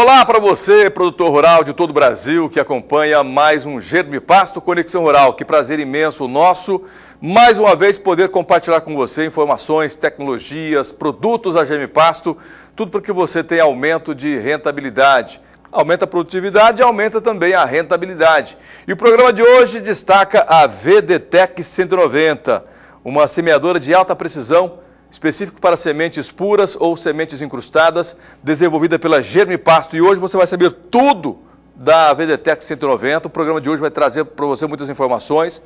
Olá para você, produtor rural de todo o Brasil, que acompanha mais um Germipasto Conexão Rural. Que prazer imenso nosso, mais uma vez, poder compartilhar com você informações, tecnologias, produtos da Germipasto, tudo para que você tenha aumento de rentabilidade. Aumenta a produtividade e aumenta também a rentabilidade. E o programa de hoje destaca a VDTEC 190, uma semeadora de alta precisão, específico para sementes puras ou sementes incrustadas, desenvolvida pela Germipasto. E hoje você vai saber tudo da VDTEC 190. O programa de hoje vai trazer para você muitas informações,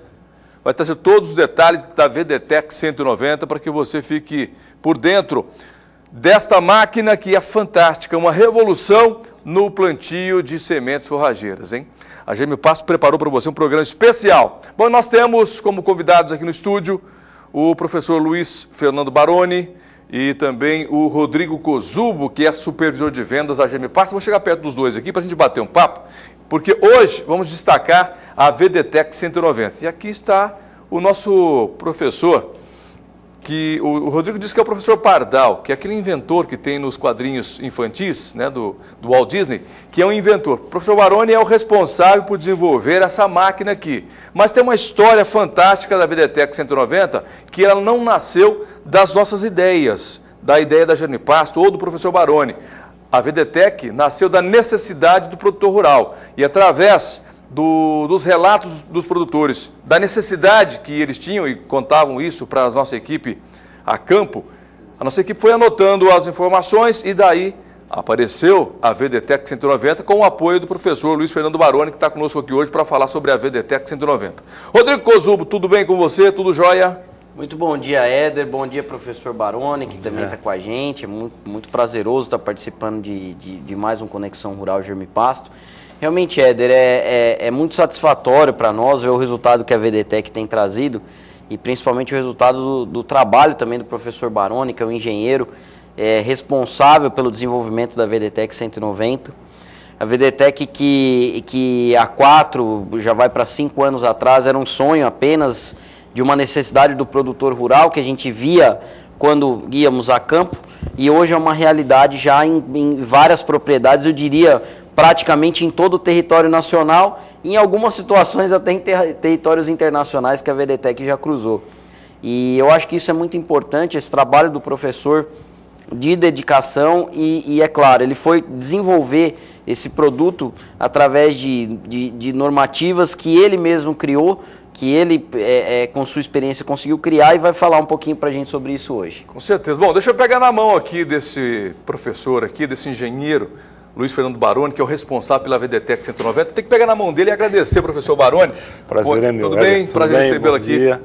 vai trazer todos os detalhes da VDTEC 190 para que você fique por dentro desta máquina que é fantástica, uma revolução no plantio de sementes forrageiras, hein? A Germipasto preparou para você um programa especial. Bom, nós temos como convidados aqui no estúdio o professor Luiz Fernando Baroni e também o Rodrigo Kozubo, que é supervisor de vendas da Germipasto. Vou chegar perto dos dois aqui para a gente bater um papo, porque hoje vamos destacar a VDTEC 190. E aqui está o nosso professor, que o Rodrigo disse que é o professor Pardal, que é aquele inventor que tem nos quadrinhos infantis, né, do Walt Disney, que é um inventor. O professor Baroni é o responsável por desenvolver essa máquina aqui. Mas tem uma história fantástica da VDTEC 190, que ela não nasceu das nossas ideias, da ideia da Germipasto ou do professor Baroni. A VDTEC nasceu da necessidade do produtor rural e através dos relatos dos produtores, da necessidade que eles tinham e contavam isso para a nossa equipe a campo, a nossa equipe foi anotando as informações e daí apareceu a VDTEC 190 com o apoio do professor Luiz Fernando Baroni, que está conosco aqui hoje para falar sobre a VDTEC 190. Rodrigo Kozubo, tudo bem com você? Tudo jóia? Muito bom dia, Éder. Bom dia, professor Baroni, que também está com a gente. É muito prazeroso estar participando de mais um Conexão Rural Germipasto. Realmente, Éder, é muito satisfatório para nós ver o resultado que a VDTEC tem trazido e principalmente o resultado do trabalho também do professor Baroni, que é um engenheiro responsável pelo desenvolvimento da VDTEC 190. A VDTEC que há 4, já vai para 5 anos atrás, era um sonho apenas de uma necessidade do produtor rural que a gente via quando íamos a campo e hoje é uma realidade já em várias propriedades, eu diria praticamente em todo o território nacional e em algumas situações até em territórios internacionais que a VDTEC já cruzou. E eu acho que isso é muito importante, esse trabalho do professor de dedicação e é claro, ele foi desenvolver esse produto através de normativas que ele mesmo criou, que ele, com sua experiência, conseguiu criar e vai falar um pouquinho para a gente sobre isso hoje. Com certeza. Bom, deixa eu pegar na mão aqui desse professor aqui, desse engenheiro, Luiz Fernando Baroni, que é o responsável pela VDTEC 190. Tem que pegar na mão dele e agradecer, professor Baroni. Prazer é meu. Tudo bem? Prazer recebê-lo aqui. Dia.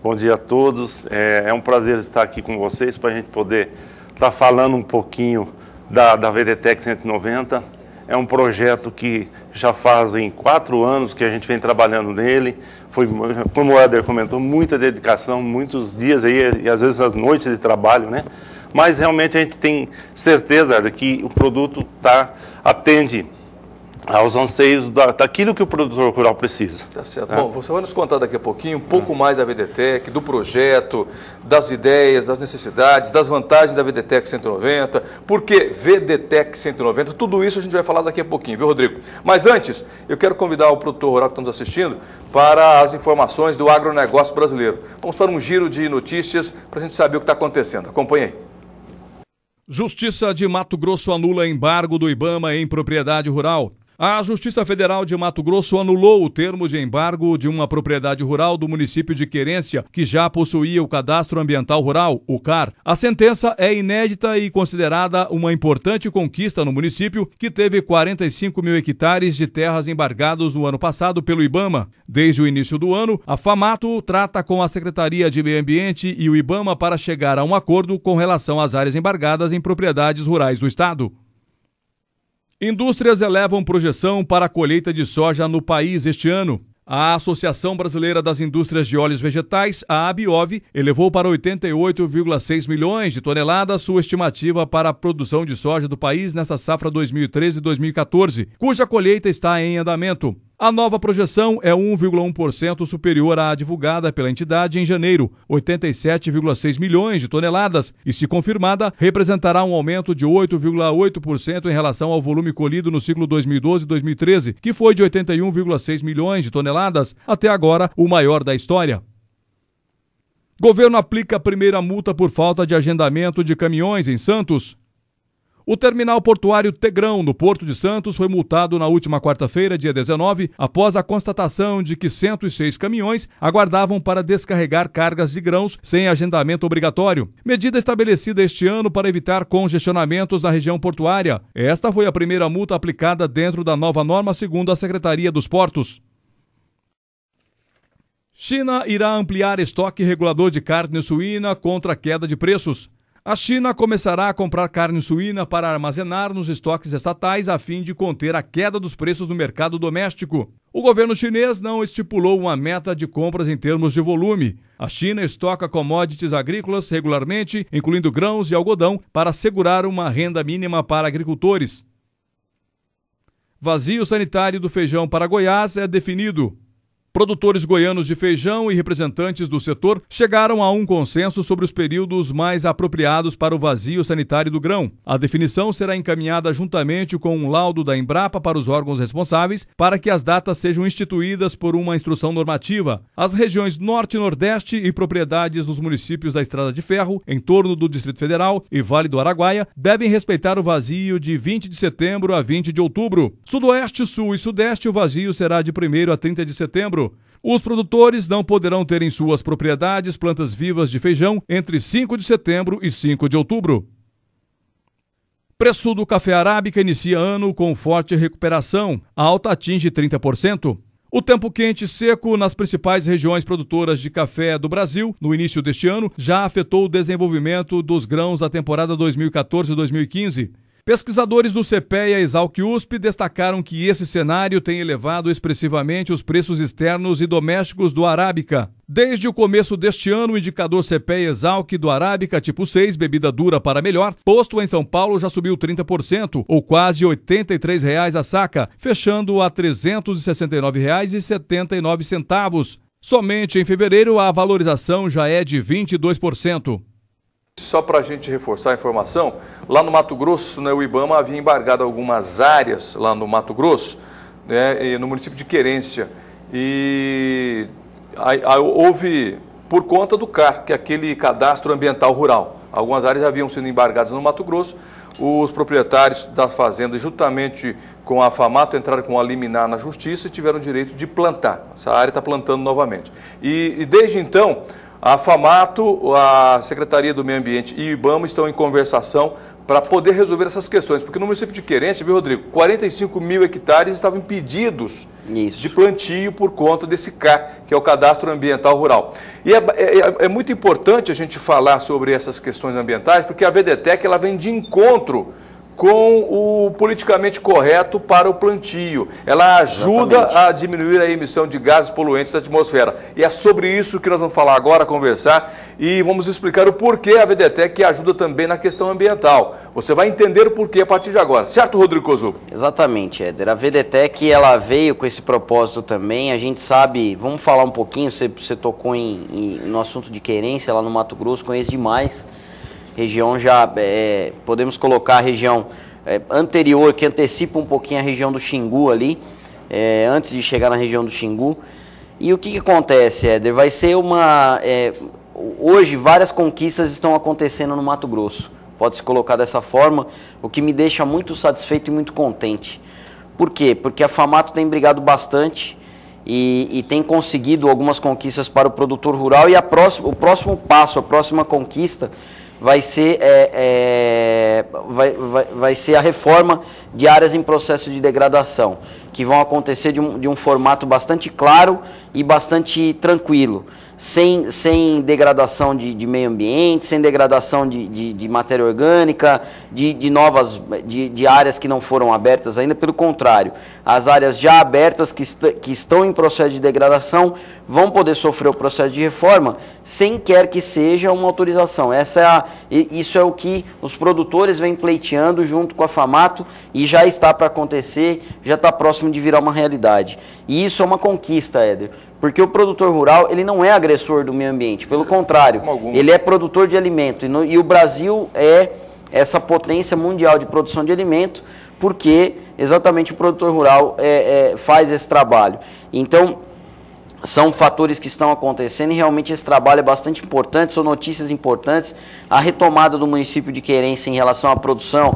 Bom dia a todos. É um prazer estar aqui com vocês para a gente poder estar falando um pouquinho da VDTEC 190. É um projeto que já fazem 4 anos que a gente vem trabalhando nele. Foi, como o Éder comentou, muita dedicação, muitos dias aí e às vezes as noites de trabalho, né? Mas realmente a gente tem certeza de que o produto atende aos anseios daquilo que o produtor rural precisa. Tá certo. Bom, você vai nos contar daqui a pouquinho um pouco mais da VDTEC, do projeto, das ideias, das necessidades, das vantagens da VDTEC 190, por que VDTEC 190, tudo isso a gente vai falar daqui a pouquinho, viu, Rodrigo? Mas antes, eu quero convidar o produtor rural que está nos assistindo para as informações do agronegócio brasileiro. Vamos para um giro de notícias para a gente saber o que está acontecendo. Acompanhe aí. Justiça de Mato Grosso anula embargo do IBAMA em propriedade rural. A Justiça Federal de Mato Grosso anulou o termo de embargo de uma propriedade rural do município de Querência, que já possuía o Cadastro Ambiental Rural, o CAR. A sentença é inédita e considerada uma importante conquista no município, que teve 45 mil hectares de terras embargados no ano passado pelo IBAMA. Desde o início do ano, a FAMATO trata com a Secretaria de Meio Ambiente e o IBAMA para chegar a um acordo com relação às áreas embargadas em propriedades rurais do estado. Indústrias elevam projeção para a colheita de soja no país este ano. A Associação Brasileira das Indústrias de Óleos Vegetais, a ABIOV, elevou para 88,6 milhões de toneladas sua estimativa para a produção de soja do país nesta safra 2013-2014, cuja colheita está em andamento. A nova projeção é 1,1% superior à divulgada pela entidade em janeiro, 87,6 milhões de toneladas, e se confirmada, representará um aumento de 8,8% em relação ao volume colhido no ciclo 2012-2013, que foi de 81,6 milhões de toneladas, até agora o maior da história. Governo aplica a primeira multa por falta de agendamento de caminhões em Santos. O terminal portuário Tegrão, no Porto de Santos, foi multado na última quarta-feira, dia 19, após a constatação de que 106 caminhões aguardavam para descarregar cargas de grãos sem agendamento obrigatório. Medida estabelecida este ano para evitar congestionamentos na região portuária. Esta foi a primeira multa aplicada dentro da nova norma, segundo a Secretaria dos Portos. China irá ampliar estoque regulador de carne suína contra a queda de preços. A China começará a comprar carne suína para armazenar nos estoques estatais a fim de conter a queda dos preços no mercado doméstico. O governo chinês não estipulou uma meta de compras em termos de volume. A China estoca commodities agrícolas regularmente, incluindo grãos e algodão, para assegurar uma renda mínima para agricultores. Vazio sanitário do feijão para Goiás é definido. Produtores goianos de feijão e representantes do setor chegaram a um consenso sobre os períodos mais apropriados para o vazio sanitário do grão. A definição será encaminhada juntamente com um laudo da Embrapa para os órgãos responsáveis para que as datas sejam instituídas por uma instrução normativa. As regiões Norte e Nordeste e propriedades dos municípios da Estrada de Ferro, em torno do Distrito Federal e Vale do Araguaia, devem respeitar o vazio de 20 de setembro a 20 de outubro. Sudoeste, Sul e Sudeste, o vazio será de 1º a 30 de setembro. Os produtores não poderão ter em suas propriedades plantas vivas de feijão entre 5 de setembro e 5 de outubro. Preço do café arábica inicia ano com forte recuperação. A alta atinge 30%. O tempo quente e seco nas principais regiões produtoras de café do Brasil, no início deste ano, já afetou o desenvolvimento dos grãos da temporada 2014-2015. Pesquisadores do CPEA e Exalc-USP destacaram que esse cenário tem elevado expressivamente os preços externos e domésticos do arábica. Desde o começo deste ano, o indicador CPEA Exalc do arábica tipo 6, bebida dura para melhor, posto em São Paulo já subiu 30%, ou quase R$ 83,00 a saca, fechando a R$ 369,79. Somente em fevereiro a valorização já é de 22%. Só para a gente reforçar a informação, lá no Mato Grosso, né, o IBAMA havia embargado algumas áreas lá no Mato Grosso, né, no município de Querência. E houve, por conta do CAR, que é aquele cadastro ambiental rural, algumas áreas haviam sido embargadas no Mato Grosso. Os proprietários da fazenda, juntamente com a FAMATO, entraram com a liminar na justiça e tiveram o direito de plantar. Essa área está plantando novamente. E desde então, a FAMATO, a Secretaria do Meio Ambiente e o IBAMA estão em conversação para poder resolver essas questões. Porque no município de Querência, viu, Rodrigo, 45 mil hectares estavam impedidos de plantio por conta desse CAR, que é o Cadastro Ambiental Rural. E é muito importante a gente falar sobre essas questões ambientais, porque a VDTEC ela vem de encontro com o politicamente correto para o plantio. Ela ajuda a diminuir a emissão de gases poluentes da atmosfera. E é sobre isso que nós vamos falar agora, conversar, e vamos explicar o porquê a VDTEC ajuda também na questão ambiental. Você vai entender o porquê a partir de agora. Certo, Rodrigo Kozubo? Exatamente, Éder. A VDTEC ela veio com esse propósito também. A gente sabe, vamos falar um pouquinho, você tocou no assunto de Querência, lá no Mato Grosso, conheço demais. Região já, podemos colocar a região anterior, que antecipa um pouquinho a região do Xingu ali, antes de chegar na região do Xingu. E o que acontece, Éder? Vai ser hoje várias conquistas estão acontecendo no Mato Grosso, pode-se colocar dessa forma, o que me deixa muito satisfeito e muito contente. Por quê? Porque a FAMATO tem brigado bastante e tem conseguido algumas conquistas para o produtor rural, e o próximo passo, a próxima conquista vai ser a reforma de áreas em processo de degradação, que vão acontecer de um formato bastante claro e bastante tranquilo. sem degradação de meio ambiente, sem degradação de matéria orgânica, de áreas que não foram abertas ainda. Pelo contrário, as áreas já abertas que estão em processo de degradação vão poder sofrer o processo de reforma sem quer que seja uma autorização. Isso é o que os produtores vêm pleiteando junto com a FAMATO e já está para acontecer, já está próximo de virar uma realidade. E isso é uma conquista, Éder, porque o produtor rural ele não é agressor do meio ambiente, pelo contrário, ele é produtor de alimento e o Brasil é essa potência mundial de produção de alimento porque exatamente o produtor rural faz esse trabalho. Então, são fatores que estão acontecendo e realmente esse trabalho é bastante importante, são notícias importantes. A retomada do município de Querência em relação à produção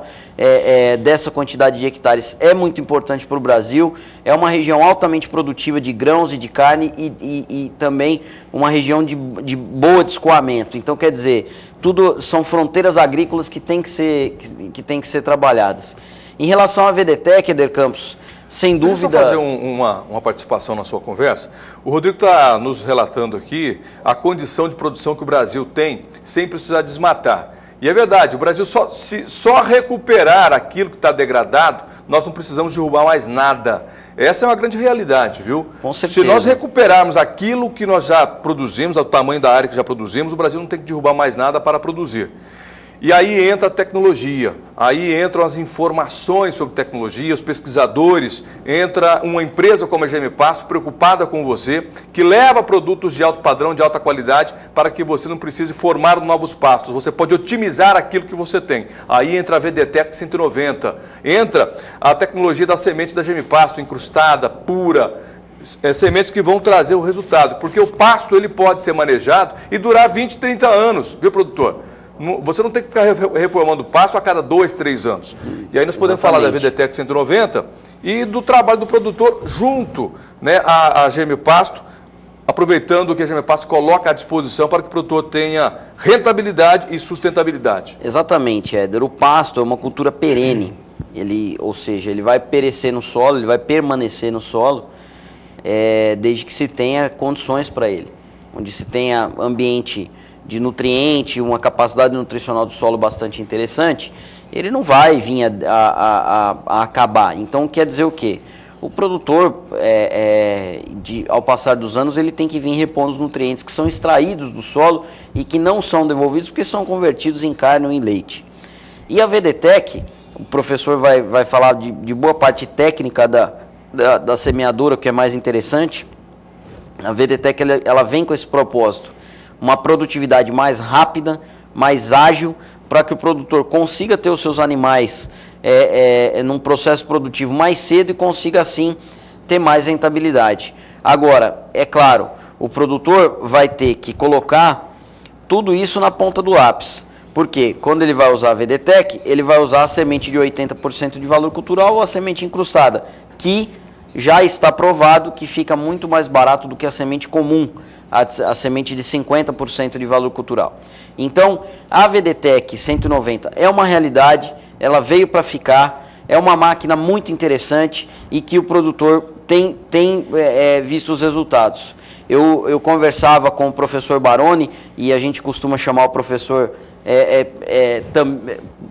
dessa quantidade de hectares é muito importante para o Brasil. É uma região altamente produtiva de grãos e de carne e também uma região de boa de escoamento. Então, quer dizer, tudo são fronteiras agrícolas que têm que ser trabalhadas. Em relação à VDTEC, Éder Campos, sem dúvida... Deixa eu só fazer uma participação na sua conversa. O Rodrigo está nos relatando aqui a condição de produção que o Brasil tem sem precisar desmatar. E é verdade, o Brasil só recuperar aquilo que está degradado, nós não precisamos derrubar mais nada. Essa é uma grande realidade, viu? Com certeza. Se nós recuperarmos aquilo que nós já produzimos, o tamanho da área que já produzimos, o Brasil não tem que derrubar mais nada para produzir. E aí entra a tecnologia, aí entram as informações sobre tecnologia, os pesquisadores, entra uma empresa como a GM Pasto preocupada com você, que leva produtos de alto padrão, de alta qualidade, para que você não precise formar novos pastos, você pode otimizar aquilo que você tem. Aí entra a VDTEC 190, entra a tecnologia da semente da GM Pasto, incrustada, pura, sementes que vão trazer o resultado, porque o pasto ele pode ser manejado e durar 20, 30 anos, viu, produtor? Você não tem que ficar reformando o pasto a cada 2, 3 anos. E aí nós podemos falar da VDTEC 190 e do trabalho do produtor junto, né, a GM Pasto, aproveitando o que a GM Pasto coloca à disposição para que o produtor tenha rentabilidade e sustentabilidade. Exatamente, Éder. O pasto é uma cultura perene, ou seja, ele vai perecer no solo, ele vai permanecer no solo, desde que se tenha condições para ele, onde se tenha ambiente de nutriente, uma capacidade nutricional do solo bastante interessante, ele não vai vir a acabar. Então, quer dizer o quê? O produtor, ao passar dos anos, ele tem que vir repondo os nutrientes que são extraídos do solo e que não são devolvidos porque são convertidos em carne ou em leite. E a VDTEC, o professor vai falar de boa parte técnica da semeadora, que é mais interessante. A VDTEC ela vem com esse propósito, uma produtividade mais rápida, mais ágil, para que o produtor consiga ter os seus animais num processo produtivo mais cedo e consiga, assim, ter mais rentabilidade. Agora, é claro, o produtor vai ter que colocar tudo isso na ponta do lápis. Porque quando ele vai usar a VDTEC, ele vai usar a semente de 80% de valor cultural ou a semente incrustada, que já está provado que fica muito mais barato do que a semente comum, a semente de 50% de valor cultural. Então, a VDTEC 190 é uma realidade, ela veio para ficar, é uma máquina muito interessante e que o produtor tem visto os resultados. Eu conversava com o professor Baroni, e a gente costuma chamar o professor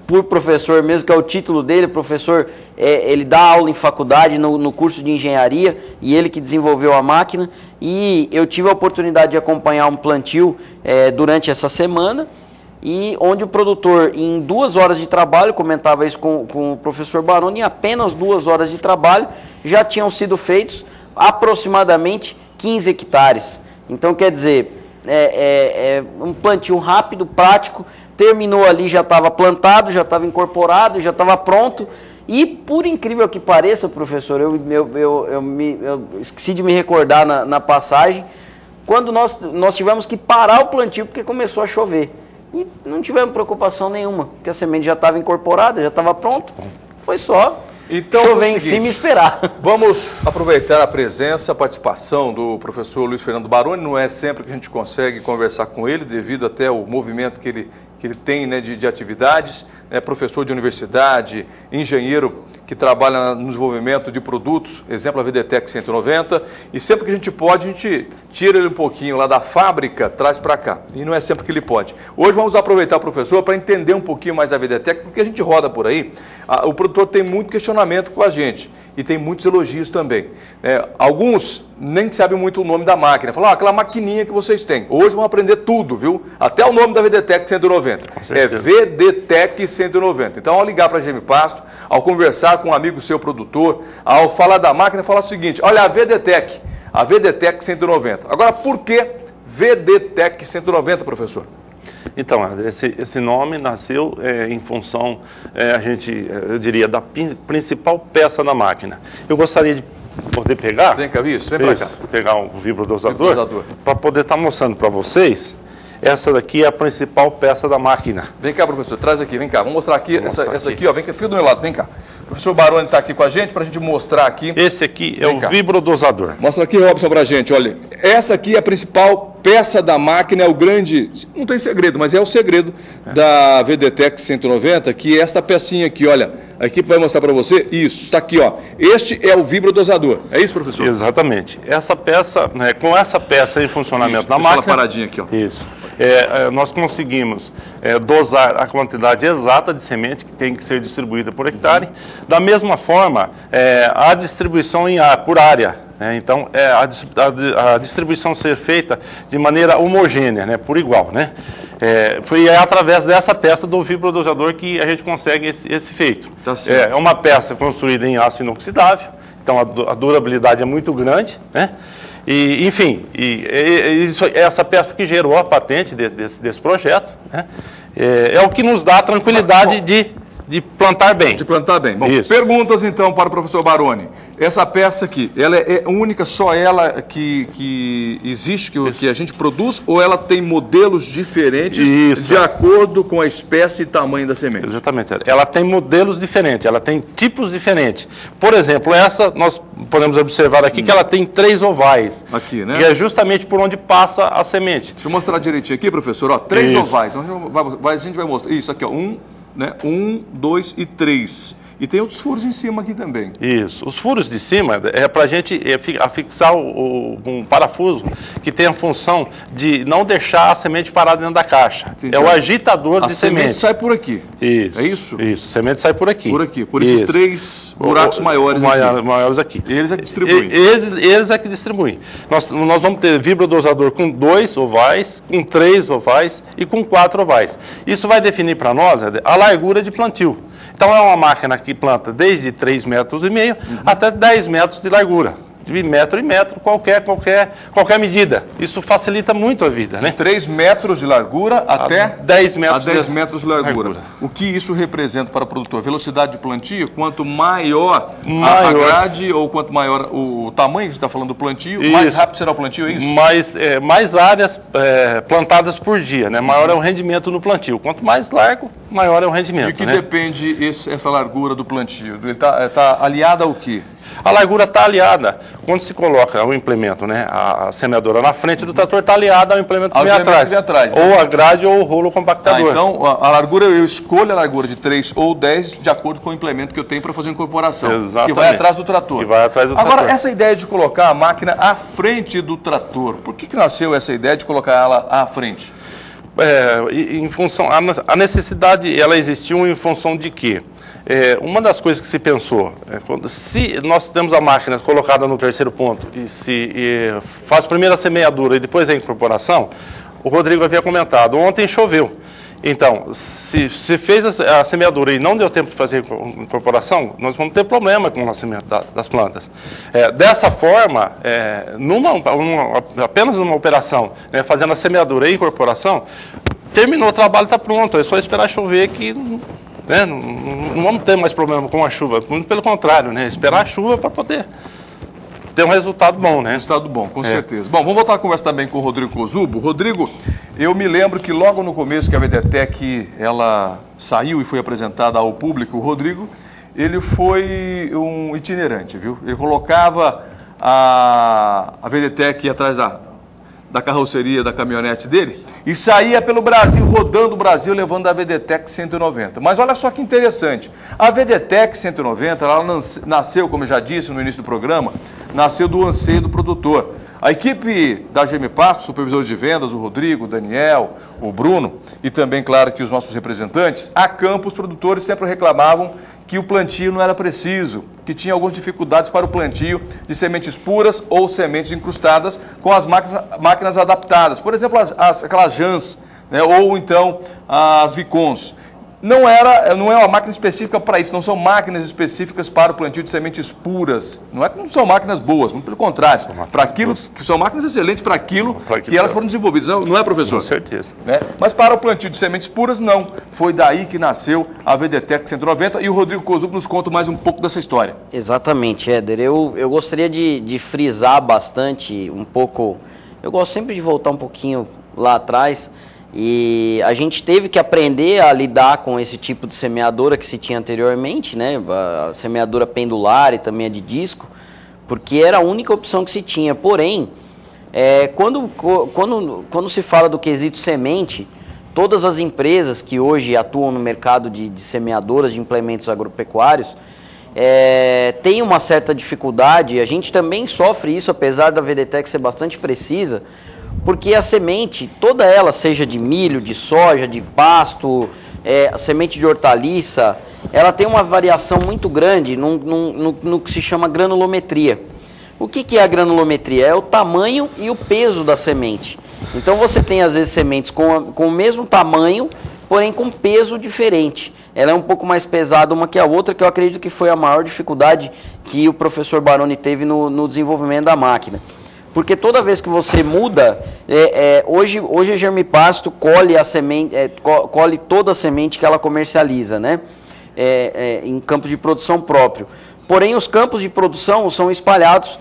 por professor mesmo, que é o título dele, professor, ele dá aula em faculdade, no curso de engenharia, e ele que desenvolveu a máquina, e eu tive a oportunidade de acompanhar um plantio durante essa semana, e onde o produtor, em 2 horas de trabalho, comentava isso com o professor Baroni, em apenas 2 horas de trabalho, já tinham sido feitos aproximadamente 15 hectares. Então, quer dizer, um plantio rápido, prático, terminou ali, já estava plantado, já estava incorporado, já estava pronto. E, por incrível que pareça, professor, eu esqueci de me recordar na passagem, quando nós tivemos que parar o plantio porque começou a chover. E não tivemos preocupação nenhuma, porque a semente já estava incorporada, já estava pronto, foi só chover em cima e esperar. Vamos aproveitar a presença, a participação do professor Luiz Fernando Baroni. Não é sempre que a gente consegue conversar com ele, devido até ao movimento que que ele tem, né, de atividades, é professor de universidade, engenheiro que trabalha no desenvolvimento de produtos, exemplo a VDTEC 190, e sempre que a gente pode, a gente tira ele um pouquinho lá da fábrica, traz para cá, e não é sempre que ele pode. Hoje vamos aproveitar o professor para entender um pouquinho mais da VDTEC, porque a gente roda por aí, o produtor tem muito questionamento com a gente, e tem muitos elogios também. Alguns nem sabem muito o nome da máquina, falam, aquela maquininha que vocês têm. Hoje vão aprender tudo, viu? Até o nome da VDTEC 190. É VDTEC 190. Então, ao ligar para a GM Pasto, ao conversar com um amigo seu produtor, ao falar da máquina, falar o seguinte, olha, a VDTEC 190. Agora, por que VDTEC 190, professor? Então, esse nome nasceu em função, eu diria, da principal peça da máquina. Eu gostaria de poder pegar... Vem cá, isso, vem para cá. Pegar um vibrodosador, para poder estar mostrando para vocês. Essa daqui é a principal peça da máquina. Vem cá, professor, traz aqui, vem cá. Vamos mostrar aqui, essa aqui, ó, vem cá, fica do meu lado, vem cá. O professor Baroni está aqui com a gente para a gente mostrar aqui. Esse aqui é o vibrodosador. Mostra aqui, Robson, para a gente, olha. Essa aqui é a principal peça da máquina, é o grande, não tem segredo, mas é o segredo da VDTEC 190, que é esta pecinha aqui, olha. A equipe vai mostrar para você, isso, está aqui, ó. Este é o vibrodosador, é isso, professor? Exatamente. Essa peça, com essa peça em funcionamento da máquina... Deixa ela paradinha aqui, ó. Isso. Nós conseguimos dosar a quantidade exata de semente que tem que ser distribuída por hectare. Da mesma forma, a distribuição por área. Então, a distribuição ser feita de maneira homogênea, né, por igual. Né? Foi através dessa peça do vibrodosador que a gente consegue esse feito. Tá certo. É uma peça construída em aço inoxidável, então a durabilidade é muito grande, né? E, enfim, essa peça que gerou a patente desse projeto, né? É o que nos dá a tranquilidade de plantar bem. De plantar bem. Bom, isso. Perguntas então para o professor Baroni. Essa peça aqui, ela é única, só ela que existe, que a gente produz, ou ela tem modelos diferentes de acordo com a espécie e tamanho da semente? Exatamente. Ela tem modelos diferentes, ela tem tipos diferentes. Por exemplo, essa nós podemos observar aqui que ela tem 3 ovais. Aqui, né? E é justamente por onde passa a semente. Deixa eu mostrar direitinho aqui, professor. Ó, 3 ovais. A gente vai mostrar. Isso aqui, ó. 1, 2 e 3. E tem outros furos em cima aqui também. Isso. Os furos de cima é para a gente afixar um parafuso que tem a função de não deixar a semente parada dentro da caixa. Entendi. É o agitador de semente. A semente sai por aqui. Isso. É isso? Isso. A semente sai por aqui. Por aqui. Por esses 3 buracos maiores aqui. Maiores aqui. Eles é que distribuem. Eles é que distribuem. Nós vamos ter vibrodosador com 2 ovais, com 3 ovais e com 4 ovais. Isso vai definir para nós a largura de plantio. Então é uma máquina que planta desde 3,5 metros até 10 metros de largura. De metro em metro, qualquer medida. Isso facilita muito a vida, né? 3 metros de largura até 10 metros, a 10 metros de largura. O que isso representa para o produtor? Velocidade de plantio? Quanto maior a grade ou quanto maior o tamanho que você está falando do plantio, mais rápido será o plantio, é isso? Mais áreas plantadas por dia, né? Maior é o rendimento no plantio. Quanto mais largo, maior é o rendimento. E que depende essa largura do plantio? Ele está aliada ao quê? A largura está aliada. Quando se coloca o implemento, né, a semeadora na frente do trator está aliada ao implemento que vem atrás. Né? Ou a grade ou o rolo compactador. Então, a largura, eu escolho a largura de 3 ou 10 de acordo com o implemento que eu tenho para fazer a incorporação. Exatamente. Que vai atrás do trator. Que vai atrás do trator. Agora, essa ideia de colocar a máquina à frente do trator, por que nasceu essa ideia de colocar ela à frente? Em função, a necessidade, ela existiu em função de quê? Uma das coisas que se pensou, se nós temos a máquina colocada no terceiro ponto e faz primeiro a semeadura e depois a incorporação, o Rodrigo havia comentado, ontem choveu. Então, se fez a semeadura e não deu tempo de fazer a incorporação, nós vamos ter problema com o nascimento das plantas. Dessa forma, apenas numa operação, fazendo a semeadura e a incorporação, terminou o trabalho, está pronto, é só esperar chover que... não vamos ter mais problema com a chuva, muito pelo contrário, esperar a chuva para poder ter um resultado bom, né? Resultado bom, com certeza. Bom, vamos voltar a conversa também com o Rodrigo Cosubo. Rodrigo, eu me lembro que logo no começo que a VDTEC ela saiu e foi apresentada ao público, o Rodrigo, ele foi um itinerante, viu? Ele colocava a VDTEC atrás da da carroceria da caminhonete dele e saía pelo Brasil, rodando o Brasil, levando a VDTEC 190. Mas olha só que interessante, a VDTEC 190, ela nasceu, como eu já disse no início do programa, nasceu do anseio do produtor. A equipe da GM Pasto, supervisores de vendas, o Rodrigo, o Daniel, o Bruno e também, claro, que os nossos representantes, a campo os produtores sempre reclamavam que o plantio não era preciso, que tinha algumas dificuldades para o plantio de sementes puras ou sementes incrustadas com as máquinas adaptadas. Por exemplo, aquelas Jans, né, ou então as Vicons. Não é uma máquina específica para isso, não são máquinas específicas para o plantio de sementes puras. Não é que não são máquinas boas, muito pelo contrário. Para aquilo, que são máquinas excelentes para aquilo que elas foram desenvolvidas. Não é, professor? Com certeza. Né? Mas para o plantio de sementes puras, não. Foi daí que nasceu a VDTEC 190 e o Rodrigo Kozup nos conta mais um pouco dessa história. Exatamente, Éder. Eu gostaria de frisar bastante um pouco. Eu gosto sempre de voltar um pouquinho lá atrás. E a gente teve que aprender a lidar com esse tipo de semeadora que se tinha anteriormente, né? A semeadora pendular e também a de disco, porque era a única opção que se tinha. Porém, quando se fala do quesito semente, todas as empresas que hoje atuam no mercado de semeadoras, de implementos agropecuários, têm uma certa dificuldade. A gente também sofre isso, apesar da VDTEC ser bastante precisa, porque a semente, toda ela, seja de milho, de soja, de pasto, a semente de hortaliça, ela tem uma variação muito grande no que se chama granulometria. O que é a granulometria? É o tamanho e o peso da semente. Então você tem às vezes sementes com o mesmo tamanho, porém com peso diferente. Ela é um pouco mais pesada uma que a outra, que eu acredito que foi a maior dificuldade que o professor Baroni teve no desenvolvimento da máquina. Porque toda vez que você muda, hoje a Germipasto colhe a semente, colhe toda a semente que ela comercializa, né? Em campos de produção próprio. Porém, os campos de produção são espalhados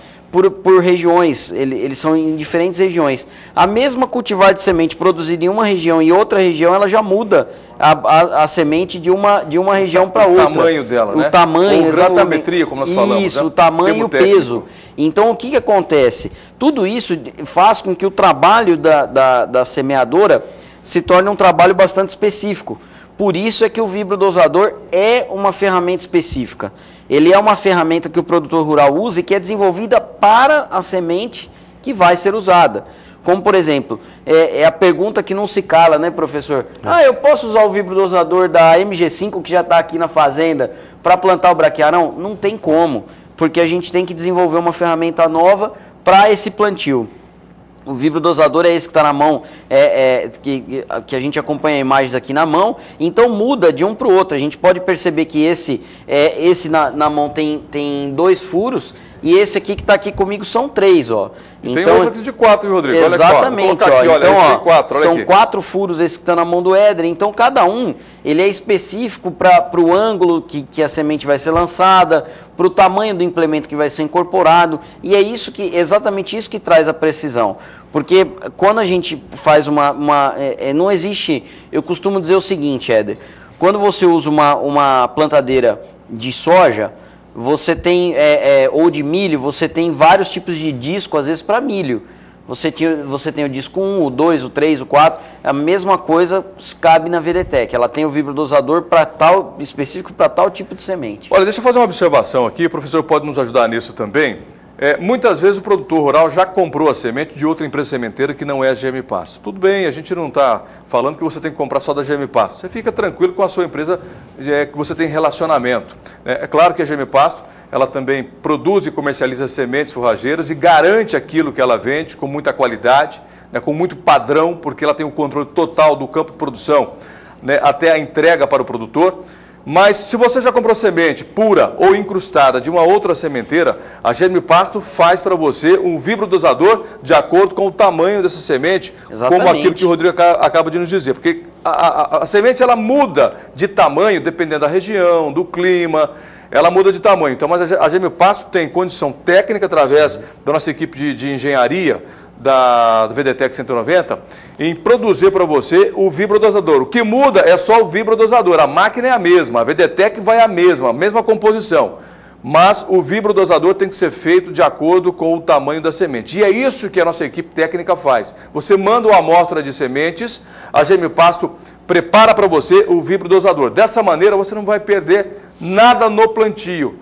por regiões, eles são em diferentes regiões. A mesma cultivar de semente produzida em uma região e outra região, ela já muda a semente de uma região para outra. O tamanho dela, né? O tamanho, exatamente. Granulometria, como nós falamos. Isso, né? o tamanho e o peso. Então, o que acontece? Tudo isso faz com que o trabalho da semeadora se torne um trabalho bastante específico. Por isso é que o vibrodosador é uma ferramenta específica. Ele é uma ferramenta que o produtor rural usa e que é desenvolvida para a semente que vai ser usada. Como, por exemplo, a pergunta que não se cala, né, professor? Eu posso usar o vibrodosador da MG5 que já está aqui na fazenda para plantar o braquiarão? Não tem como, porque a gente tem que desenvolver uma ferramenta nova para esse plantio. O vibrodosador é esse que está na mão, que a gente acompanha imagens aqui na mão, então muda de um para o outro. A gente pode perceber que esse na mão tem 2 furos e esse aqui que está aqui comigo são 3, ó. E então, tem outro aqui de 4, viu, Rodrigo? Exatamente, olha aqui, ó. Então, ó, 4, são aqui. 4 furos esse que está na mão do Éder, então cada um ele é específico para o ângulo que a semente vai ser lançada, para o tamanho do implemento que vai ser incorporado, e é exatamente isso que traz a precisão. Porque quando a gente faz não existe, eu costumo dizer o seguinte, Éder, quando você usa uma plantadeira de soja, você tem, ou de milho, você tem vários tipos de disco, às vezes para milho. Você tem o disco 1, o 2, o 3, o 4, a mesma coisa cabe na VDTEC. Ela tem o vibrodosador específico para tal tipo de semente. Olha, deixa eu fazer uma observação aqui, o professor pode nos ajudar nisso também. Muitas vezes o produtor rural já comprou a semente de outra empresa sementeira que não é a GM Pasto. Tudo bem, a gente não está falando que você tem que comprar só da GM Pasto. Você fica tranquilo com a sua empresa que você tem relacionamento. É claro que a GM Pasto, ela também produz e comercializa sementes forrageiras e garante aquilo que ela vende com muita qualidade, né, com muito padrão, porque ela tem o controle total do campo de produção, né, até a entrega para o produtor. Mas se você já comprou semente pura ou incrustada de uma outra sementeira, a Germipasto faz para você um vibrodosador de acordo com o tamanho dessa semente, exatamente, como aquilo que o Rodrigo acaba de nos dizer. Porque a semente ela muda de tamanho dependendo da região, do clima, ela muda de tamanho. Então, mas a Germipasto tem condição técnica através da nossa equipe de engenharia, da VDTEC 190, em produzir para você o vibrodosador. O que muda é só o vibrodosador, a máquina é a mesma, a VDTEC vai a mesma composição. mas o vibrodosador tem que ser feito de acordo com o tamanho da semente. E é isso que a nossa equipe técnica faz. Você manda uma amostra de sementes, a Germipasto prepara para você o vibrodosador. Dessa maneira você não vai perder nada no plantio.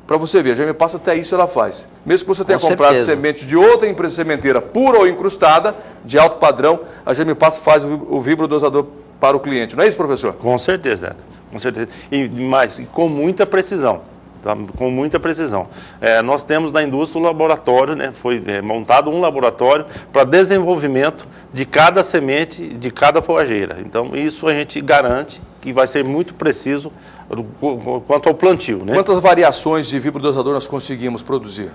Para você ver, a Germipasto até isso ela faz. Mesmo que você tenha comprado semente de outra empresa sementeira pura ou incrustada, de alto padrão, a Germipasto faz o vibrodosador para o cliente. Não é isso, professor? Com certeza, com certeza. E com muita precisão. Tá? Com muita precisão. Nós temos na indústria um laboratório, né? Foi montado um laboratório para desenvolvimento de cada semente, de cada forrageira. Então, isso a gente garante que vai ser muito preciso quanto ao plantio. Né? Quantas variações de vibrodosador nós conseguimos produzir?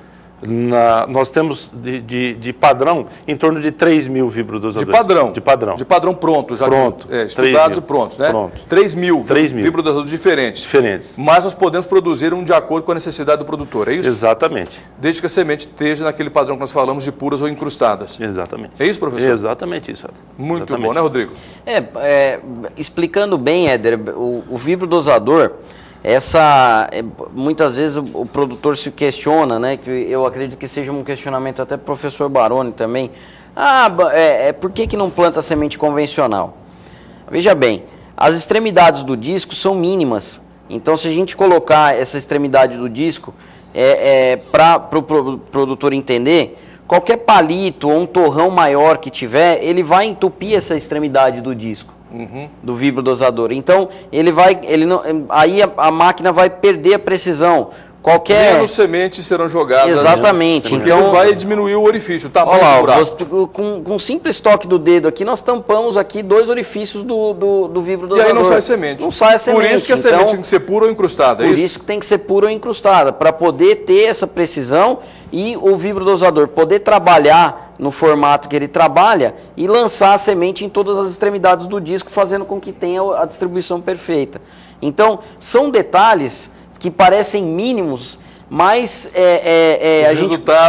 Nós temos de padrão em torno de 3.000 vibrodosadores. De padrão? De padrão. De padrão pronto, já pronto. Estudados e prontos, né? Pronto. 3.000 vibrodosadores diferentes. Mas nós podemos produzir um de acordo com a necessidade do produtor, é isso? Exatamente. Desde que a semente esteja naquele padrão que nós falamos de puras ou incrustadas. Exatamente. É isso, professor? Exatamente isso, Éder. Muito Exatamente. bom, né, Rodrigo? Explicando bem, Éder, o vibrodosador... muitas vezes o produtor se questiona, né? Que eu acredito que seja um questionamento até pro professor Baroni também. Por que não planta semente convencional? Veja bem, as extremidades do disco são mínimas. Então, se a gente colocar essa extremidade do disco, para o produtor entender, qualquer palito ou um torrão maior que tiver, ele vai entupir essa extremidade do disco. Do vibrodosador. Então, aí a máquina vai perder a precisão. Menos sementes serão jogadas. Exatamente. Então vai diminuir o orifício, o tamanho do buraco. Com um simples toque do dedo aqui, nós tampamos aqui 2 orifícios do vibrodosador. E aí não sai semente. Não sai a semente. Por isso que a semente tem que ser pura ou incrustada, é isso? Por isso que tem que ser pura ou incrustada, para poder ter essa precisão e o vibrodosador poder trabalhar no formato que ele trabalha e lançar a semente em todas as extremidades do disco, fazendo com que tenha a distribuição perfeita. Então, são detalhes que parecem mínimos, mas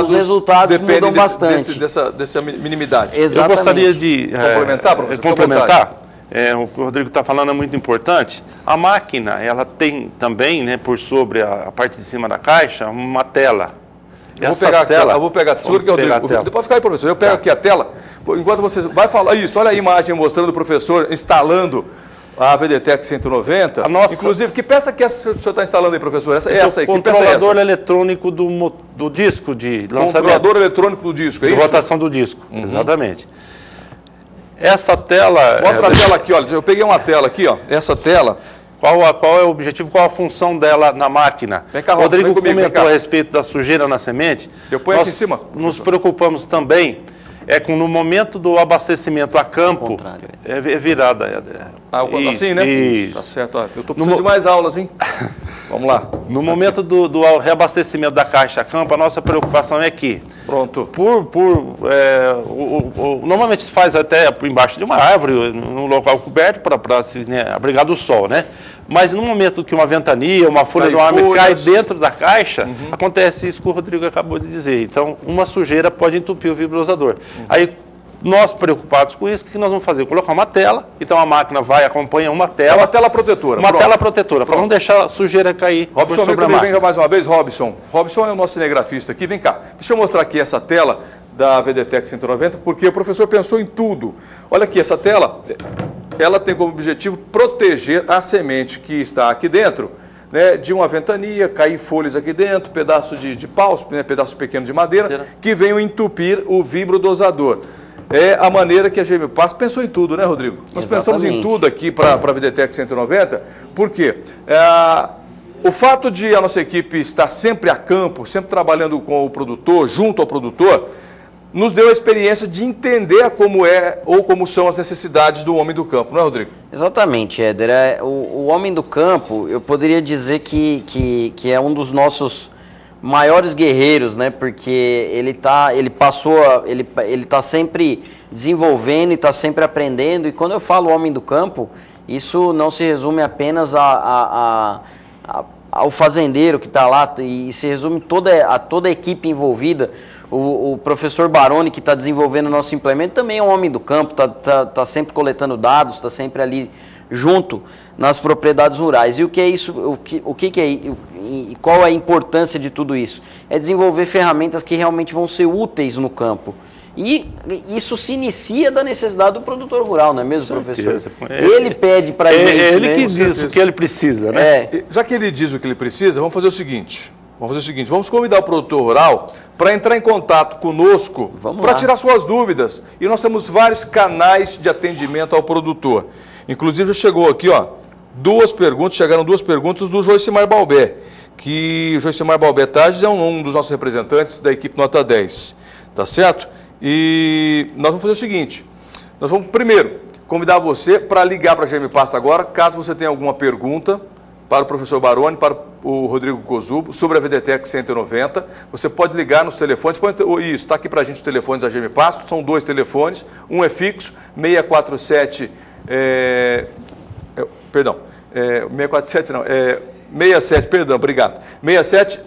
os resultados mudam bastante. Dessa minimidade. Exatamente. Eu gostaria de complementar, professor? Complementar. O que o Rodrigo está falando é muito importante. A máquina, ela tem também, né, por sobre a parte de cima da caixa, uma tela. Eu vou pegar a tela. Depois fica aí, professor. Eu pego aqui a tela. Enquanto você vai falar isso, olha a imagem mostrando o professor instalando a VDTEC 190. Inclusive, que peça que o senhor está instalando aí, professor? Essa aí. O controlador eletrônico do disco de lançamento. Controlador eletrônico do disco, é isso? De rotação do disco, exatamente. Essa tela... Mostra a tela aqui, olha. Eu peguei uma tela aqui, ó. Essa tela... Qual é o objetivo, qual a função dela na máquina? Vem cá, o Rodrigo comentou a respeito da sujeira na semente. Eu ponho aqui em cima. Nos preocupamos também no momento do abastecimento a campo, virada. Assim, né? Isso. Tá certo. Eu estou precisando de mais aulas, hein? Vamos lá. No momento do reabastecimento da caixa a campo, a nossa preocupação é que... Pronto. Normalmente se faz até embaixo de uma árvore, no local coberto, para se abrigar do sol, né? Mas no momento que uma ventania, uma folha de uma árvore cai dentro da caixa, acontece isso que o Rodrigo acabou de dizer. Então, uma sujeira pode entupir o vibrodosador. Aí, nós preocupados com isso, o que nós vamos fazer? Colocar uma tela, então a máquina acompanha uma tela. Uma tela protetora. Uma tela protetora, para não deixar a sujeira cair Robson, sobre a máquina. Vem cá mais uma vez, Robson. Robson é o nosso cinegrafista aqui. Vem cá, deixa eu mostrar aqui essa tela da VDTEC 190, porque o professor pensou em tudo. Olha aqui, essa tela, ela tem como objetivo proteger a semente que está aqui dentro, né, de uma ventania, cair folhas aqui dentro, pedaço de pau, né, pedaço pequeno de madeira, que venham entupir o vibrodosador. É a maneira que a Germipasto pensou em tudo, né, Rodrigo? Nós pensamos em tudo aqui para a VDTEC 190, porque o fato de a nossa equipe estar sempre a campo, sempre trabalhando com o produtor, junto ao produtor, nos deu a experiência de entender como é ou como são as necessidades do homem do campo, não é, Rodrigo? Exatamente, Éder. O homem do campo, eu poderia dizer que é um dos nossos maiores guerreiros, né? Porque ele tá sempre desenvolvendo e está sempre aprendendo. E quando eu falo homem do campo, isso não se resume apenas ao fazendeiro que está lá, e se resume toda a equipe envolvida. O professor Baroni, que está desenvolvendo o nosso implemento, também é um homem do campo, tá sempre coletando dados, está sempre ali junto nas propriedades rurais. E o que é isso? O que é e qual é a importância de tudo isso? É desenvolver ferramentas que realmente vão ser úteis no campo. E isso se inicia da necessidade do produtor rural, não é mesmo, professor? Ele pede para gente. É ele que diz o que ele precisa, né? Já que ele diz o que ele precisa, vamos fazer o seguinte. Vamos convidar o produtor rural para entrar em contato conosco para tirar suas dúvidas. E nós temos vários canais de atendimento ao produtor. Inclusive chegou aqui, ó, chegaram duas perguntas do Joicimar Balbé, que o Joicimar Balbé Tages é um dos nossos representantes da equipe Nota 10, tá certo? E nós vamos fazer o seguinte, nós vamos primeiro convidar você para ligar para a Germipasta agora, caso você tenha alguma pergunta para o professor Baroni, para o Rodrigo Cozubo, sobre a VDTEC 190. Você pode ligar nos telefones, isso, está aqui para a gente os telefones da Germipasta, são 2 telefones, um é fixo, 647, 67, perdão, obrigado, 67,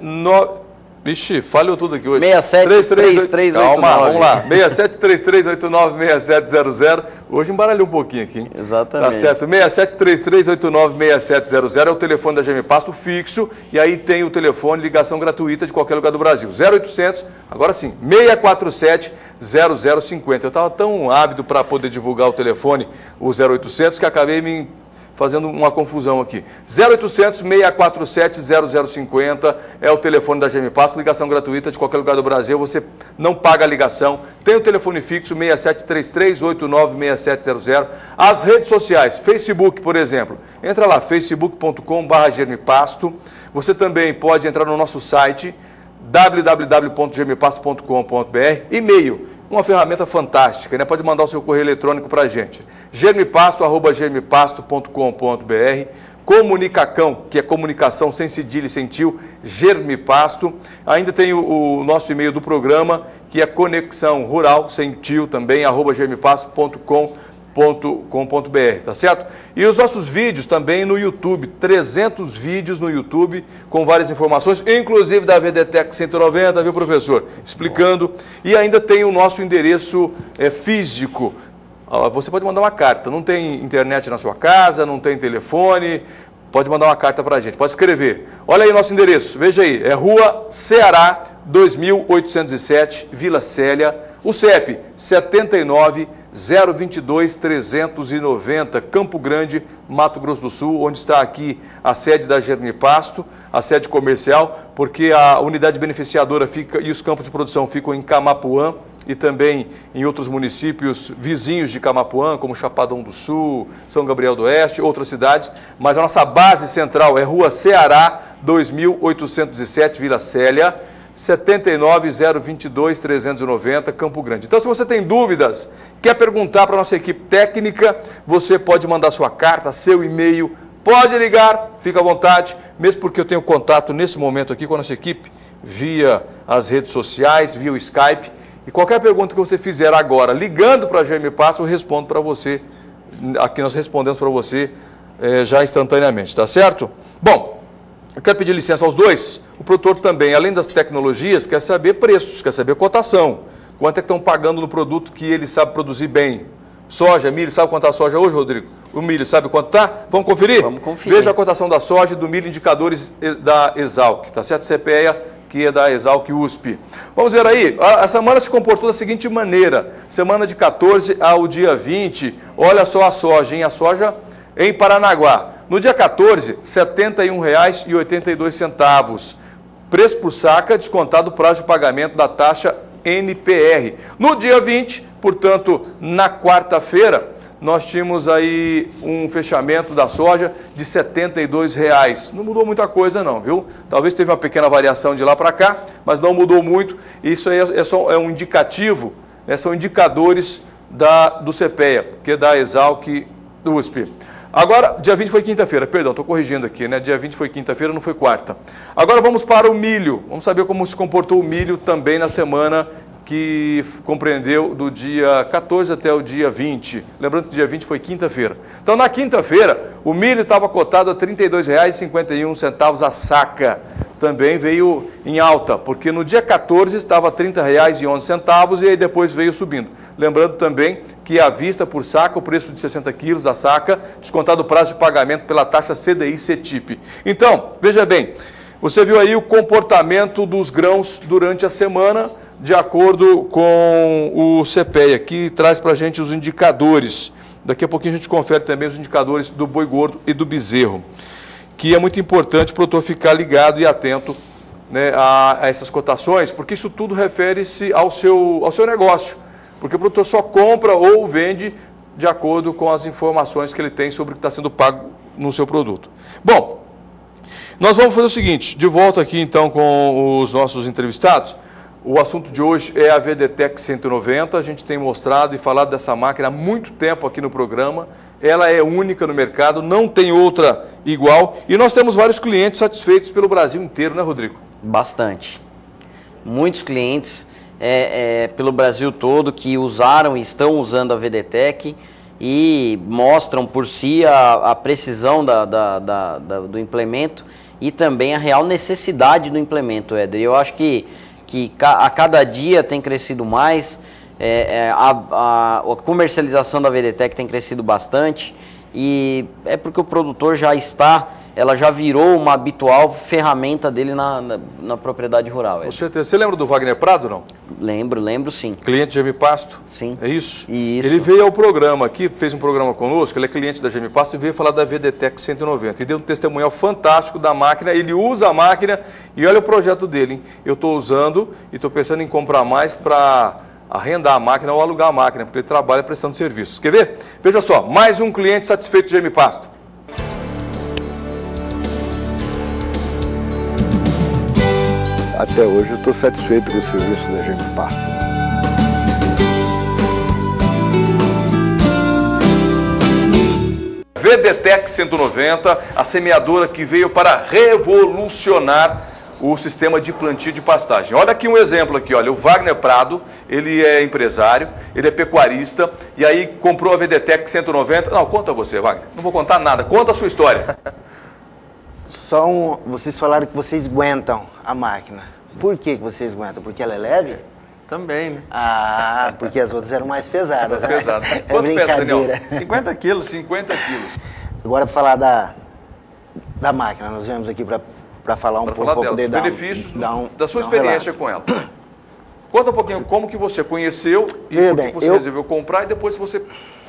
Vixe, falhou tudo aqui hoje. 673389. Calma, vamos lá. 6733896700. Hoje embaralhou um pouquinho aqui, hein? Exatamente. Tá certo. 6733896700 é o telefone da Germipasta, fixo, e aí tem o telefone, ligação gratuita de qualquer lugar do Brasil. 0800, agora sim, 647-0050. Eu estava tão ávido para poder divulgar o telefone, o 0800, que acabei me fazendo uma confusão aqui. 0800 647 0050 é o telefone da Germipasta, ligação gratuita de qualquer lugar do Brasil, você não paga a ligação. Tem o telefone fixo 6733896700. As redes sociais, Facebook, por exemplo, entra lá, facebook.com/germipasto. Você também pode entrar no nosso site www.germipasto.com.br, e-mail, uma ferramenta fantástica, né? Pode mandar o seu correio eletrônico para a gente, germipasto@germipasto.com.br, Comunicacão, que é comunicação sem cedilha e sem tio, Germipasto. Ainda tem o nosso e-mail do programa, que é conexão rural, sem tio também, @germipasto.com.br, tá certo? E os nossos vídeos também no YouTube, 300 vídeos no YouTube com várias informações, inclusive da VDTEC 190, viu, professor? Explicando. E ainda tem o nosso endereço físico. Você pode mandar uma carta, não tem internet na sua casa, não tem telefone, pode mandar uma carta para a gente, pode escrever. Olha aí o nosso endereço, veja aí, é Rua Ceará, 2807, Vila Célia, o CEP 79-022-390, Campo Grande, Mato Grosso do Sul, onde está aqui a sede da Germipasto, a sede comercial, porque a unidade beneficiadora fica e os campos de produção ficam em Camapuã e também em outros municípios vizinhos de Camapuã, como Chapadão do Sul, São Gabriel do Oeste, outras cidades, mas a nossa base central é Rua Ceará, 2807, Vila Célia, 79-022-390, Campo Grande. Então, se você tem dúvidas, quer perguntar para a nossa equipe técnica, você pode mandar sua carta, seu e-mail, pode ligar, fica à vontade, mesmo porque eu tenho contato nesse momento aqui com a nossa equipe, via as redes sociais, via o Skype, e qualquer pergunta que você fizer agora, ligando para a Germipasta, eu respondo para você, aqui nós respondemos para você já instantaneamente, tá certo? Bom, eu quero pedir licença aos dois. O produtor também, além das tecnologias, quer saber preços, quer saber cotação. Quanto é que estão pagando no produto que ele sabe produzir bem. Soja, milho, sabe quanto está a soja hoje, Rodrigo? O milho, sabe quanto está? Vamos conferir? Vamos conferir. Veja a cotação da soja e do milho, indicadores da Exalc, tá certo? CPEA, que é da Exalc USP. Vamos ver aí, a semana se comportou da seguinte maneira. Semana de 14 ao dia 20, olha só a soja, hein? A soja em Paranaguá. No dia 14, R$ 71,82. Preço por saca, descontado o prazo de pagamento da taxa NPR. No dia 20, portanto, na quarta-feira, nós tínhamos aí um fechamento da soja de R$ 72,00. Não mudou muita coisa não, viu? Talvez teve uma pequena variação de lá para cá, mas não mudou muito. Isso aí é um indicativo, são indicadores do CPEA, que é da Exalc USP. Agora, dia 20 foi quinta-feira, perdão, estou corrigindo aqui, né? Dia 20 foi quinta-feira, não foi quarta. Agora vamos para o milho. Vamos saber como se comportou o milho também na semana que compreendeu do dia 14 até o dia 20. Lembrando que o dia 20 foi quinta-feira. Então, na quinta-feira, o milho estava cotado a R$ 32,51 a saca. também veio em alta, porque no dia 14 estava R$ 30,11 e aí depois veio subindo. Lembrando também que à vista por saca, o preço de 60 quilos da saca, descontado o prazo de pagamento pela taxa CDI-CETIP. Então, veja bem, você viu aí o comportamento dos grãos durante a semana, de acordo com o CPEA, que traz para a gente os indicadores. Daqui a pouquinho a gente confere também os indicadores do boi gordo e do bezerro, que é muito importante para o produtor ficar ligado e atento, né, a essas cotações, porque isso tudo refere-se ao seu negócio, porque o produtor só compra ou vende de acordo com as informações que ele tem sobre o que está sendo pago no seu produto. Bom, nós vamos fazer o seguinte, de volta aqui então com os nossos entrevistados. O assunto de hoje é a VDTEC 190, a gente tem mostrado e falado dessa máquina há muito tempo aqui no programa. Ela é única no mercado, não tem outra igual. E nós temos vários clientes satisfeitos pelo Brasil inteiro, né, Rodrigo? Bastante. Muitos clientes pelo Brasil todo que usaram e estão usando a VDTEC e mostram por si a precisão do implemento e também a real necessidade do implemento, Éder. Eu acho que a cada dia tem crescido mais. A comercialização da VDTEC tem crescido bastante e é porque o produtor ela já virou uma habitual ferramenta dele na propriedade rural. Com certeza. Você lembra do Wagner Prado, não? Lembro sim. Cliente de Gemipasto? Sim. É isso? Isso. Ele veio ao programa aqui, fez um programa conosco, ele é cliente da Gemipasto e veio falar da VDTEC 190. E deu um testemunhal fantástico da máquina, ele usa a máquina e olha o projeto dele, hein? Eu estou usando e estou pensando em comprar mais para arrendar a máquina ou alugar a máquina, porque ele trabalha prestando serviços. Quer ver? Veja só, mais um cliente satisfeito de Gemipasto. Até hoje eu estou satisfeito com o serviço da Gemipasto. VDTEC 190, a semeadora que veio para revolucionar o sistema de plantio de pastagem. Olha aqui um exemplo aqui, olha, o Wagner Prado, ele é empresário, ele é pecuarista, e aí comprou a VDTEC 190. Não, conta você, Wagner. Não vou contar nada, conta a sua história. Vocês falaram que vocês aguentam a máquina. Por que vocês aguentam? Porque ela é leve? Também, né? Ah, porque as outras eram mais pesadas. Mais pesadas. É Quanto brincadeira. pesa, Daniel? 50 quilos. 50 quilos. Agora, para falar da máquina, nós viemos aqui para falar um pouco dela, dos benefícios da sua experiência com ela. Conta um pouquinho como que você conheceu e por que você resolveu comprar e depois você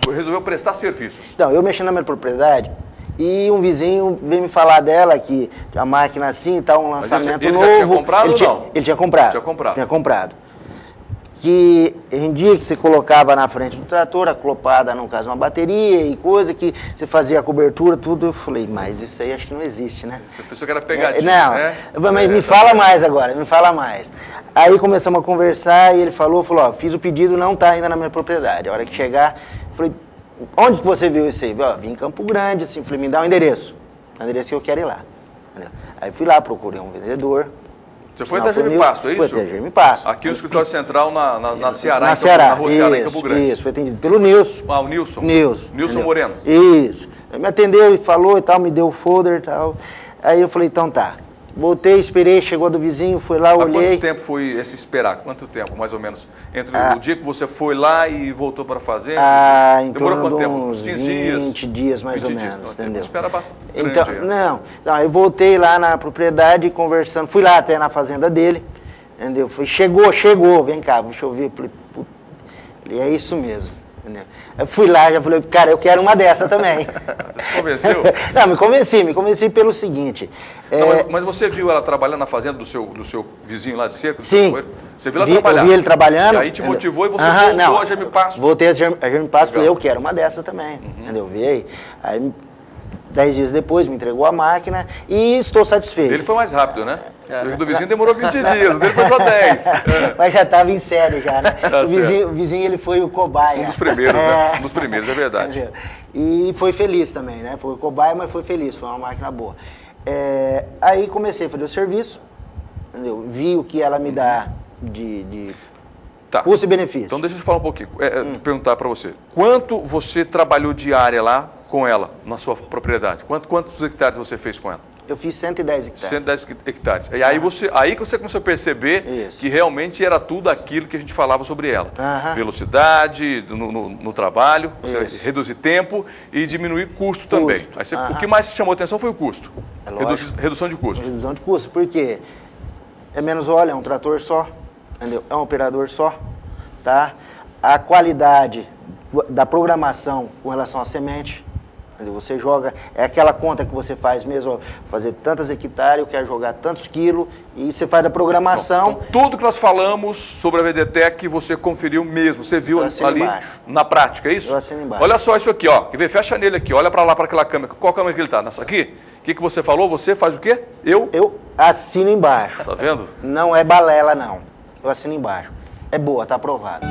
resolveu prestar serviços. Então, eu mexi na minha propriedade e um vizinho veio me falar dela que a máquina assim, tá um lançamento ele novo. Já tinha comprado ou não? Ele tinha comprado. Tinha comprado. Que em dia que você colocava na frente do trator, acoplada, no caso, uma bateria e coisa, que você fazia a cobertura, tudo, eu falei, mas isso aí acho que não existe, né? Você pensou que era pegadinha, não, né? Mas me fala mais agora, me fala mais. Aí começamos a conversar e ele falou, ó, fiz o pedido, não tá ainda na minha propriedade. A hora que chegar, eu falei, onde que você viu isso aí? Ó, vim em Campo Grande, assim, falei, me dá um endereço. O endereço que eu quero ir lá. Entendeu? Aí fui lá, procurei um vendedor. Você foi até Gemipasto, é isso? Foi até Gemipasto. Aqui no escritório central na Ceará, na Ceará, Rua Ceará, em Campo Grande. Isso, foi atendido pelo Nilson. Ah, o Nilson. Nilson Moreno. Isso. Ele me atendeu e falou e tal, me deu o folder e tal. Aí eu falei, então tá. Voltei, esperei, chegou do vizinho, fui lá, olhei. Quanto tempo foi esse esperar? Quanto tempo, mais ou menos? Entre o dia que você foi lá e voltou para a fazenda? Demorou quanto tempo? Uns 15 dias? 20 dias, mais ou menos, entendeu? Espera bastante. Então, não, eu voltei lá na propriedade, conversando, fui lá até na fazenda dele, entendeu? Chegou, vem cá, deixa eu ver. Falei, é isso mesmo. Entendeu? Eu fui lá, já falei, cara, eu quero uma dessa também. Você se convenceu? Não, me convenci pelo seguinte. Mas você viu ela trabalhando na fazenda do seu vizinho lá de cerca? Sim. Você viu ela trabalhar? Eu vi ele trabalhando. E aí te motivou e você voltou a Gemipasto? Voltei a Gemipasto e falei, eu quero uma dessa também. Entendeu? Vi aí 10 dias depois me entregou a máquina e estou satisfeito. Ele foi mais rápido, né? O do vizinho demorou 20 dias, o dele foi só 10. Mas já estava em série já, né? O vizinho ele foi o cobaia. Um dos primeiros, né? Um dos primeiros, é verdade. E foi feliz também, né? Foi o cobaia, mas foi feliz, foi uma máquina boa. Aí comecei a fazer o serviço, entendeu? Vi o que ela me dá de custo e benefício. Então deixa eu te falar um pouquinho, perguntar para você. Quanto você trabalhou de área lá com ela, na sua propriedade? Quantos hectares você fez com ela? Eu fiz 110 hectares. 110 hectares. E aí que você começou a perceber que realmente era tudo aquilo que a gente falava sobre ela. Velocidade no trabalho, você reduzir tempo e diminuir custo também. Aí o que mais chamou a atenção foi o custo. Redução de custo. Redução de custo, porque é menos óleo, é um trator só, entendeu? É um operador só, tá? A qualidade da programação com relação à semente, entendeu? Você joga, é aquela conta que você faz mesmo, fazer tantas hectares, eu quero jogar tantos quilos, e você faz a programação. Então, tudo que nós falamos sobre a VDTEC, você conferiu mesmo, você viu ali na prática, é isso? Eu assino embaixo. Olha só isso aqui, ó, quer ver? Fecha nele aqui, olha para lá, para aquela câmera. Qual câmera que ele tá? Nessa aqui? O que você falou? Você faz o quê? Eu assino embaixo. Tá vendo? Não é balela, não. Eu assino embaixo. É boa, tá aprovado.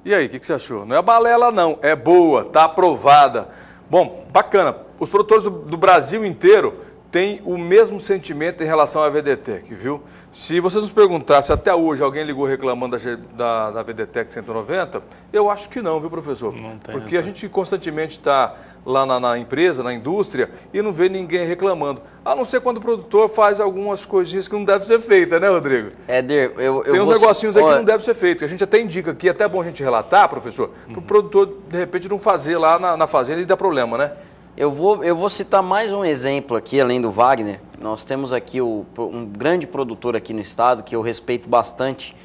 E aí, o que você achou? Não é balela, não. É boa, tá aprovada. Bom, bacana. Os produtores do Brasil inteiro têm o mesmo sentimento em relação à VDTEC, viu? Se vocês nos perguntassem se até hoje alguém ligou reclamando da VDTEC 190, eu acho que não, viu, professor? Não tem. Porque a gente constantemente está lá na empresa, na indústria, e não vê ninguém reclamando. A não ser quando o produtor faz algumas coisinhas que não devem ser feitas, né, Rodrigo? Éder, tem uns negocinhos aí que não devem ser feitos. A gente até indica aqui, é até bom a gente relatar, professor, para o produtor, de repente, não fazer lá na fazenda e dar problema, né? Eu vou citar mais um exemplo aqui, além do Wagner. Nós temos aqui um grande produtor aqui no estado, que eu respeito bastante,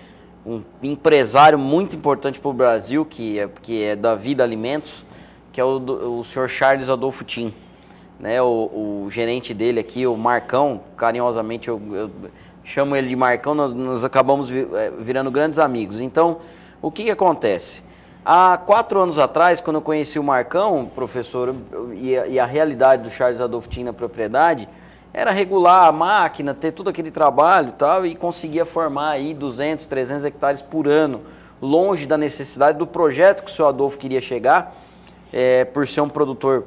um empresário muito importante para o Brasil, que é da Vida Alimentos, que é o senhor Charles Adolfo Tim. Né, o gerente dele aqui, o Marcão, carinhosamente eu chamo ele de Marcão, nós acabamos virando grandes amigos. Então, o que acontece? Há 4 anos atrás, quando eu conheci o Marcão, professor, e a realidade do Charles Adolfo Tim na propriedade, era regular a máquina, ter todo aquele trabalho e tal, e conseguia formar aí 200, 300 hectares por ano, longe da necessidade do projeto que o senhor Adolfo queria chegar, por ser um produtor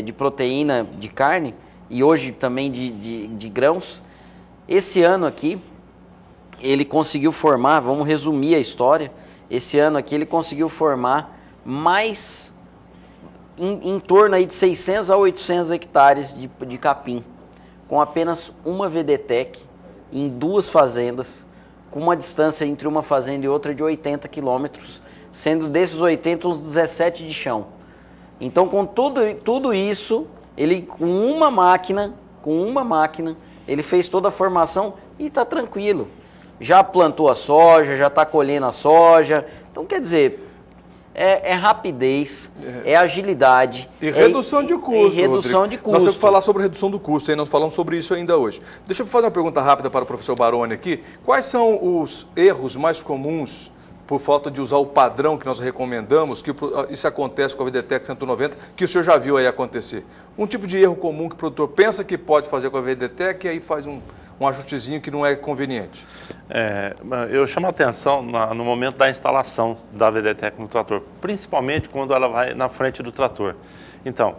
de proteína de carne, e hoje também de grãos. Esse ano aqui, ele conseguiu formar, vamos resumir a história, esse ano aqui ele conseguiu formar mais em torno aí de 600 a 800 hectares de capim, com apenas uma VDTEC, em 2 fazendas, com uma distância entre uma fazenda e outra de 80 quilômetros, sendo desses 80 uns 17 de chão. Então, com tudo isso, ele com uma máquina, ele fez toda a formação e está tranquilo. Já plantou a soja, já está colhendo a soja. Então, quer dizer, é rapidez, é agilidade. E redução de custo, redução de custo. Nós temos que falar sobre redução do custo, hein? Nós falamos sobre isso ainda hoje. Deixa eu fazer uma pergunta rápida para o professor Baroni aqui. Quais são os erros mais comuns por falta de usar o padrão que nós recomendamos, que isso acontece com a VDTEC 190, que o senhor já viu aí acontecer? Um tipo de erro comum que o produtor pensa que pode fazer com a VDTEC e aí faz um ajustezinho que não é conveniente. Eu chamo a atenção no momento da instalação da VDTEC no trator, principalmente quando ela vai na frente do trator. Então,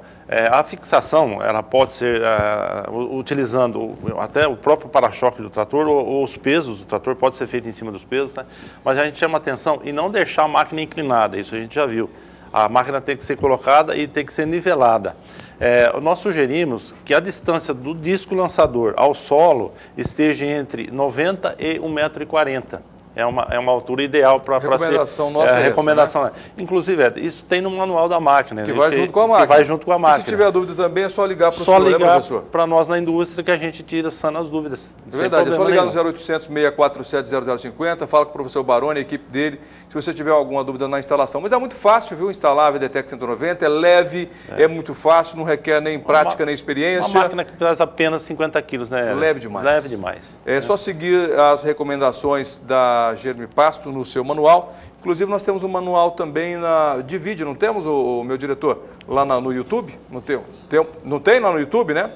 a fixação, ela pode ser utilizando até o próprio para-choque do trator ou os pesos do trator, pode ser feito em cima dos pesos, né? Mas a gente chama atenção e não deixar a máquina inclinada, isso a gente já viu. A máquina tem que ser colocada e tem que ser nivelada. Nós sugerimos que a distância do disco lançador ao solo esteja entre 90 e 1,40 m. É uma altura ideal para ser... Recomendação nossa é recomendação, essa, né? Inclusive, isso tem no manual da máquina. Que vai junto com a máquina. Que vai junto com a máquina. E se tiver dúvida também, é só ligar para o senhor, né, professor? Para nós na indústria que a gente tira sanas dúvidas. É verdade, é só ligar no 0800 647 0050, fala com o professor Baroni, a equipe dele, se você tiver alguma dúvida na instalação. Mas é muito fácil, viu, instalar a VDTEC 190, é leve, é muito fácil, não requer nem prática, nem experiência. Uma máquina que pesa apenas 50 quilos, né? Leve demais. Leve demais. É só seguir as recomendações da Germipasto no seu manual. Inclusive, nós temos um manual também de vídeo, não temos, o meu diretor? Lá no YouTube? Não tem lá no YouTube, né?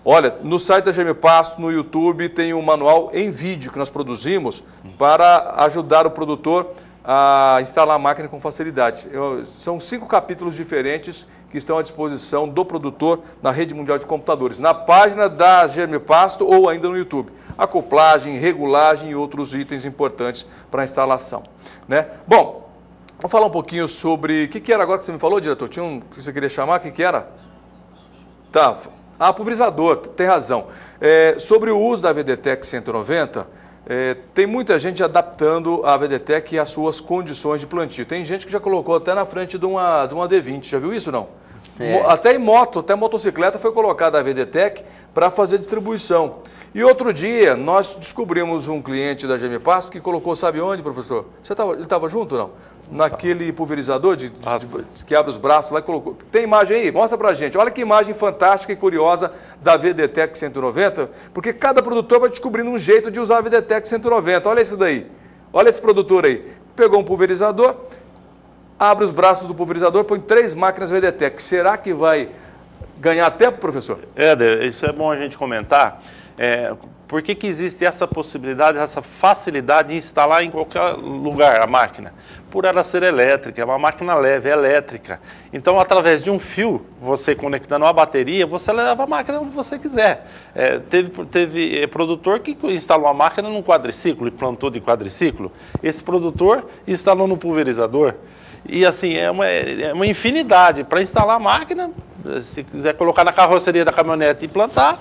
Olha, no site da Germipasto, no YouTube, tem um manual em vídeo que nós produzimos para ajudar o produtor a instalar a máquina com facilidade. São 5 capítulos diferentes que estão à disposição do produtor na rede mundial de computadores, na página da Germipasto ou ainda no YouTube. Acoplagem, regulagem e outros itens importantes para a instalação, né? Bom, Vamos falar um pouquinho sobre... O que era agora que você me falou, diretor? Tinha um que você queria chamar? O que era? Tá. Pulverizador, tem razão. Sobre o uso da VDTEC 190, tem muita gente adaptando a VDTEC às suas condições de plantio. Tem gente que já colocou até na frente de uma D20. Já viu isso, não? Até em moto, até motocicleta foi colocada a VDTEC para fazer distribuição. E outro dia, nós descobrimos um cliente da GM Pasto que colocou, sabe onde, professor? Ele estava junto ou não? Naquele pulverizador que abre os braços lá e colocou. Tem imagem aí? Mostra pra gente. Olha que imagem fantástica e curiosa da VDTEC 190, porque cada produtor vai descobrindo um jeito de usar a VDTEC 190. Olha isso daí. Olha esse produtor aí. Pegou um pulverizador, abre os braços do pulverizador, põe 3 máquinas VDTEC. Será que vai ganhar tempo, professor? Éder, isso é bom a gente comentar. Por que existe essa possibilidade, essa facilidade de instalar em qualquer lugar a máquina? Por ela ser elétrica, é uma máquina leve, é elétrica. Então, através de um fio, você conectando a bateria, você leva a máquina onde você quiser. Teve produtor que instalou a máquina num quadriciclo e plantou de quadriciclo. Esse produtor instalou no pulverizador. E assim, é uma infinidade. Para instalar a máquina, se quiser colocar na carroceria da caminhonete e plantar,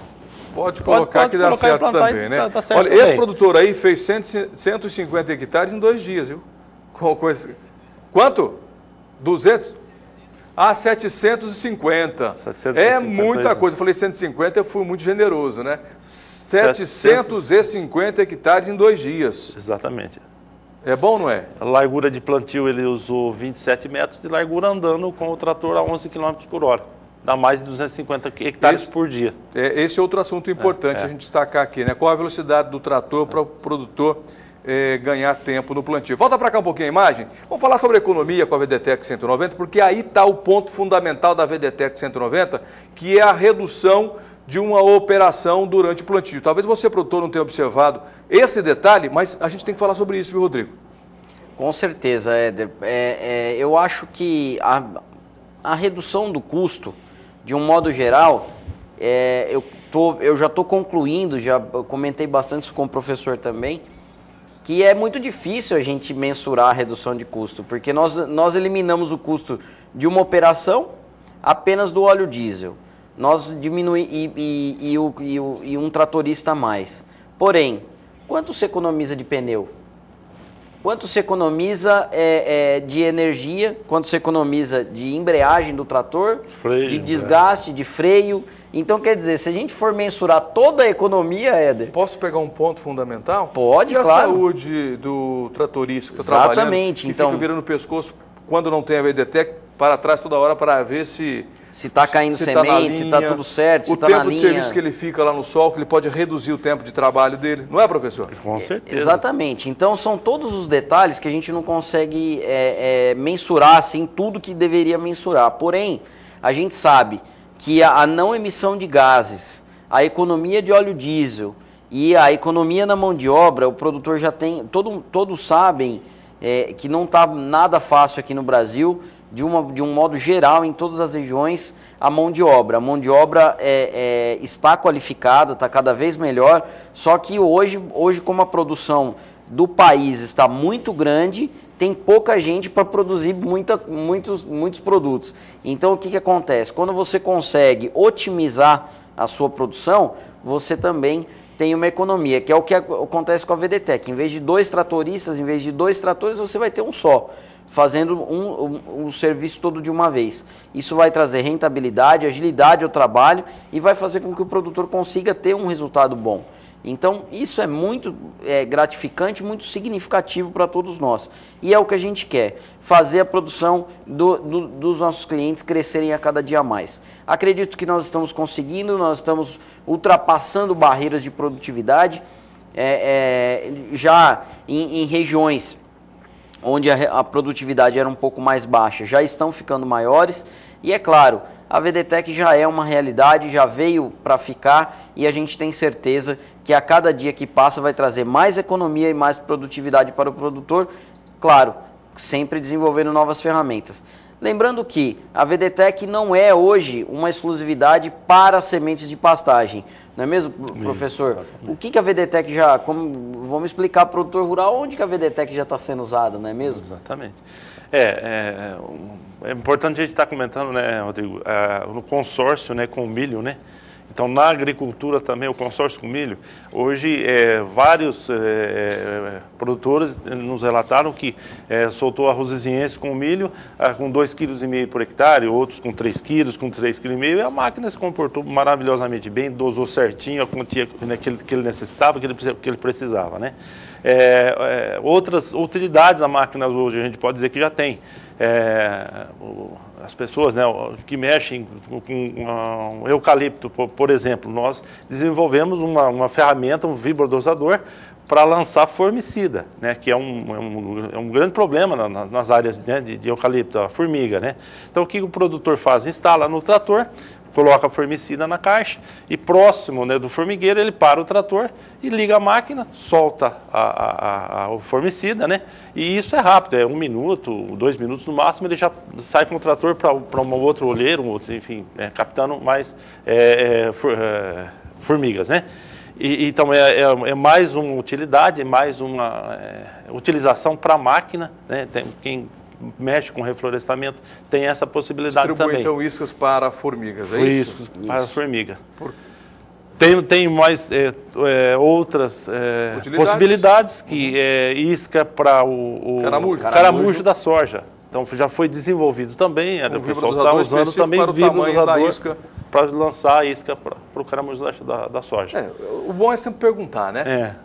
pode colocar que dá certo também, né? Tá certo. Olha, também. Esse produtor aí fez 150 hectares em 2 dias, viu? Quanto? 200? 750. 750. É muita coisa. Eu falei 150, eu fui muito generoso, né? 750 hectares em 2 dias. Exatamente. É bom, não é? A largura de plantio, ele usou 27 metros de largura andando com o trator a 11 km por hora. Dá mais de 250 hectares por dia. Esse é outro assunto importante a gente destacar aqui, né? Qual a velocidade do trator para o produtor ganhar tempo no plantio. Volta para cá um pouquinho a imagem. Vamos falar sobre economia com a VDTEC 190, porque aí está o ponto fundamental da VDTEC 190, que é a redução de uma operação durante o plantio. Talvez você, produtor, não tenha observado esse detalhe, mas a gente tem que falar sobre isso, viu, Rodrigo? Com certeza, Éder. Eu acho que a redução do custo, de um modo geral, eu já estou concluindo, já comentei bastante isso com o professor também, que é muito difícil a gente mensurar a redução de custo, porque nós eliminamos o custo de uma operação apenas do óleo diesel. Nós diminuímos e um tratorista a mais. Porém, quanto se economiza de pneu? Quanto se economiza de energia? Quanto se economiza de embreagem do trator? Freio, de desgaste, de freio? Então, quer dizer, se a gente for mensurar toda a economia, Éder... Posso pegar um ponto fundamental? Pode, claro. E a saúde do tratorista que está trabalhando, que então, fica virando o pescoço quando não tem a VDTEC, para trás toda hora para ver se está caindo semente, se está tudo certo, se está na linha. O tempo de serviço que ele fica lá no sol, que ele pode reduzir o tempo de trabalho dele. Não é, professor? Com certeza. Exatamente. Então, são todos os detalhes que a gente não consegue mensurar assim, tudo que deveria mensurar. Porém, a gente sabe que a não emissão de gases, a economia de óleo diesel e a economia na mão de obra, o produtor já tem... Todos sabem que não está nada fácil aqui no Brasil, de um modo geral, em todas as regiões, a mão de obra. A mão de obra está qualificada, está cada vez melhor, só que hoje como a produção do país está muito grande, tem pouca gente para produzir muitos produtos. Então, o que acontece? Quando você consegue otimizar a sua produção, você também tem uma economia, que é o que acontece com a VDTEC. Em vez de 2 tratoristas, em vez de 2 tratores, você vai ter um só, fazendo um serviço todo de uma vez. Isso vai trazer rentabilidade, agilidade ao trabalho e vai fazer com que o produtor consiga ter um resultado bom. Então, isso é muito gratificante, muito significativo para todos nós. E é o que a gente quer, fazer a produção dos nossos clientes crescerem a cada dia mais. Acredito que nós estamos conseguindo, nós estamos ultrapassando barreiras de produtividade, já em regiões onde a produtividade era um pouco mais baixa, já estão ficando maiores. E é claro, a VDTEC já é uma realidade, já veio para ficar e a gente tem certeza que a cada dia que passa vai trazer mais economia e mais produtividade para o produtor. Claro, sempre desenvolvendo novas ferramentas. Lembrando que a VDTech não é hoje uma exclusividade para sementes de pastagem, não é mesmo, professor? O que a VDTech vamos explicar para o produtor rural onde que a VDTech já está sendo usada, não é mesmo? Exatamente. É importante a gente estar comentando, né, Rodrigo, no consórcio, né, com o milho, né? Então, na agricultura também, o consórcio com milho, hoje vários produtores nos relataram que soltou arroz ziense com milho com 2,5 kg por hectare, outros com 3 kg, com 3,5 kg, e a máquina se comportou maravilhosamente bem, dosou certinho a quantia que ele necessitava, que ele precisava, né? Outras utilidades a máquina hoje a gente pode dizer que já tem. As pessoas, né, que mexem com eucalipto, por exemplo, nós desenvolvemos uma ferramenta, um vibrodosador para lançar formicida, né, que é um grande problema nas áreas, né, de eucalipto, a formiga, né? Então o que o produtor faz? Instala no trator, coloca a formicida na caixa e próximo, né, do formigueiro ele para o trator e liga a máquina, solta o formicida, né? E isso é rápido, é 1 minuto, 2 minutos no máximo, ele já sai com o trator para um outro olheiro, enfim, captando mais formigas, né? Então é mais uma utilidade, é mais uma utilização para a máquina, né? Quem mexe com reflorestamento tem essa possibilidade também. Então iscas para formigas, é isso? Iscas para formiga. Tem mais outras possibilidades, que é isca para o caramujo da soja. Então já foi desenvolvido também, o pessoal está usando também o vibrodosador para lançar a isca para o caramujo da soja. O bom é sempre perguntar, né?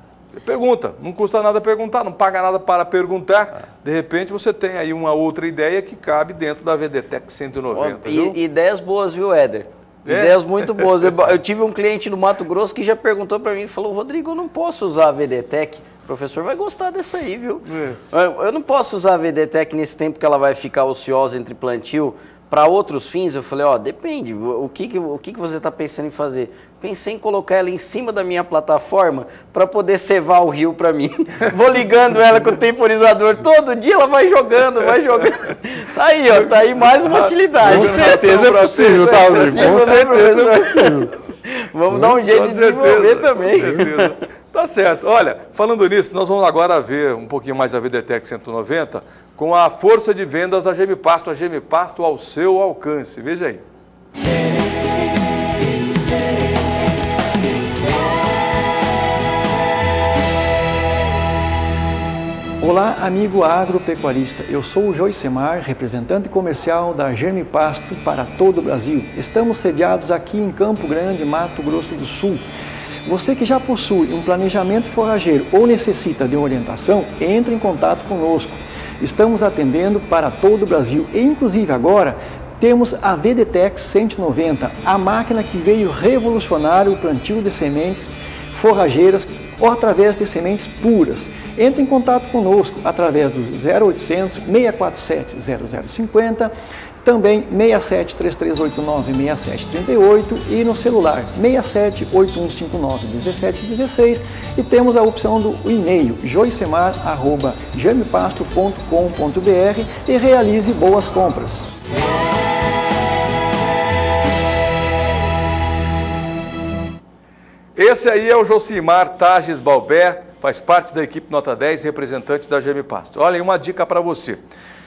Pergunta, não custa nada perguntar, não paga nada para perguntar. De repente você tem aí uma outra ideia que cabe dentro da VDTech 190. Ideias boas, viu, Éder? Ideias muito boas. Eu tive um cliente no Mato Grosso que já perguntou para mim, falou, Rodrigo, eu não posso usar a VDTech. O professor vai gostar dessa aí, viu? Eu não posso usar a VDTech nesse tempo que ela vai ficar ociosa entre plantio para outros fins. Eu falei, depende, o que você está pensando em fazer? Pensei em colocar ela em cima da minha plataforma para poder cevar o rio para mim. Vou ligando ela com o temporizador, todo dia ela vai jogando. Tá aí, tá aí mais uma utilidade. Com certeza é possível, tá, Rodrigo? Com certeza é possível. Vamos dar um jeito de desenvolver também. Com certeza. Tá certo. Olha, falando nisso, nós vamos agora ver um pouquinho mais da VDTech 190 com a força de vendas da Gemipasto, a Gemipasto ao seu alcance. Veja aí. Olá, amigo agropecuarista. Eu sou o Joicemar, representante comercial da Gemipasto para todo o Brasil. Estamos sediados aqui em Campo Grande, Mato Grosso do Sul. Você que já possui um planejamento forrageiro ou necessita de orientação, entre em contato conosco. Estamos atendendo para todo o Brasil e, inclusive, agora temos a VDTech 190, a máquina que veio revolucionar o plantio de sementes forrageiras ou através de sementes puras. Entre em contato conosco através do 0800 647 0050, também 67 3389 6738 e no celular 67 8159 1716, e temos a opção do e-mail joicemar@gemipasto.com.br e realize boas compras. Esse aí é o Josimar Tages Balbé, faz parte da equipe Nota 10, representante da Gemipasto. Olha, uma dica para você.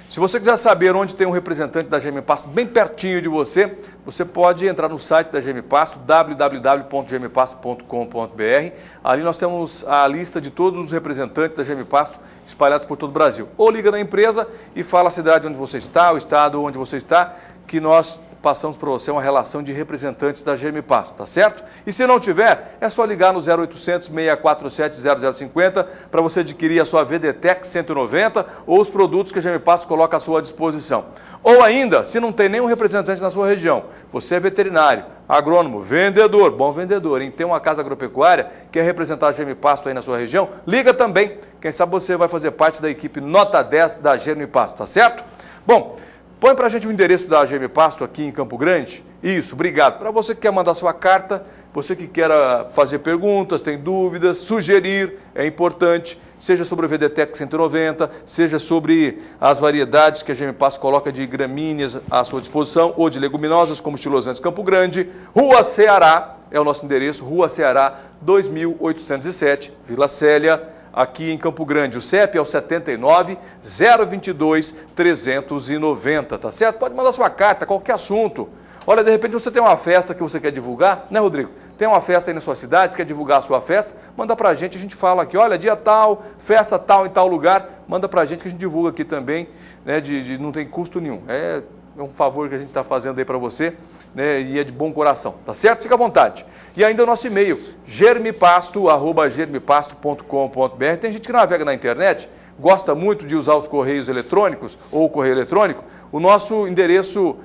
Se você quiser saber onde tem um representante da Gemipasto bem pertinho de você, você pode entrar no site da Gemipasto, www.gemipasto.com.br. Ali nós temos a lista de todos os representantes da Gemipasto espalhados por todo o Brasil. Ou liga na empresa e fala a cidade onde você está, o estado onde você está, que nós passamos para você uma relação de representantes da Gemipasto, tá certo? E se não tiver, é só ligar no 0800 647 0050 para você adquirir a sua VDTech 190 ou os produtos que a Gemipasto coloca à sua disposição. Ou ainda, se não tem nenhum representante na sua região, você é veterinário, agrônomo, vendedor, bom vendedor, hein? Tem uma casa agropecuária, quer representar a Gemipasto aí na sua região, liga também. Quem sabe você vai fazer parte da equipe Nota 10 da Gemipasto, tá certo? Bom, Põe para a gente o endereço da GM Pasto aqui em Campo Grande. Isso, obrigado. Para você que quer mandar sua carta, você que quer fazer perguntas, tem dúvidas, sugerir, é importante, seja sobre o VDTEC 190, seja sobre as variedades que a GM Pasto coloca de gramíneas à sua disposição, ou de leguminosas, como estilosantes Campo Grande. Rua Ceará é o nosso endereço, Rua Ceará 2807, Vila Célia, aqui em Campo Grande. O CEP é o 79-022-390, tá certo? Pode mandar sua carta, qualquer assunto. Olha, de repente você tem uma festa que você quer divulgar, né, Rodrigo? Tem uma festa aí na sua cidade, quer divulgar a sua festa? Manda pra gente, a gente fala aqui, olha, dia tal, festa tal em tal lugar, manda pra gente que a gente divulga aqui também, né, não tem custo nenhum. É um favor que a gente está fazendo aí para você, né, e é de bom coração, tá certo? Fica à vontade. E ainda o nosso e-mail, germipasto@germipasto.com.br. Tem gente que navega na internet, gosta muito de usar os correios eletrônicos ou o correio eletrônico. O nosso endereço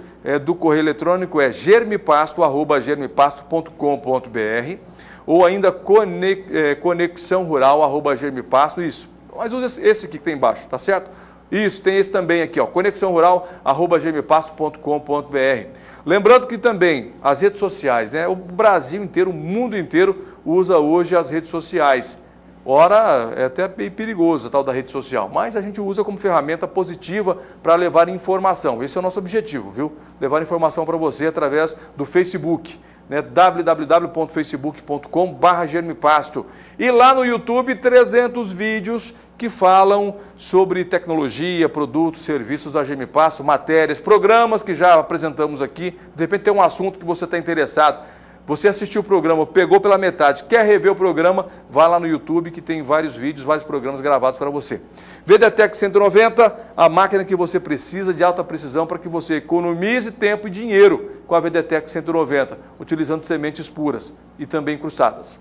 do correio eletrônico é germipasto@germipasto.com.br ou ainda conexãorural@germipasto, isso. Mas usa esse aqui que tem embaixo, tá certo? Isso, tem esse também aqui, ó, conexãorural@germipasto.com.br. Lembrando que também as redes sociais, né? O Brasil inteiro, o mundo inteiro usa hoje as redes sociais. Ora, é até perigoso a tal da rede social, mas a gente usa como ferramenta positiva para levar informação. Esse é o nosso objetivo, viu? Levar informação para você através do Facebook, né? www.facebook.com/germipasto. E lá no YouTube, 300 vídeos que falam sobre tecnologia, produtos, serviços da GM Pasto, matérias, programas que já apresentamos aqui. De repente tem um assunto que você está interessado. Você assistiu o programa, pegou pela metade, quer rever o programa, vá lá no YouTube que tem vários vídeos, vários programas gravados para você. VDTEC 190, a máquina que você precisa de alta precisão para que você economize tempo e dinheiro com a VDTEC 190, utilizando sementes puras e também cruzadas.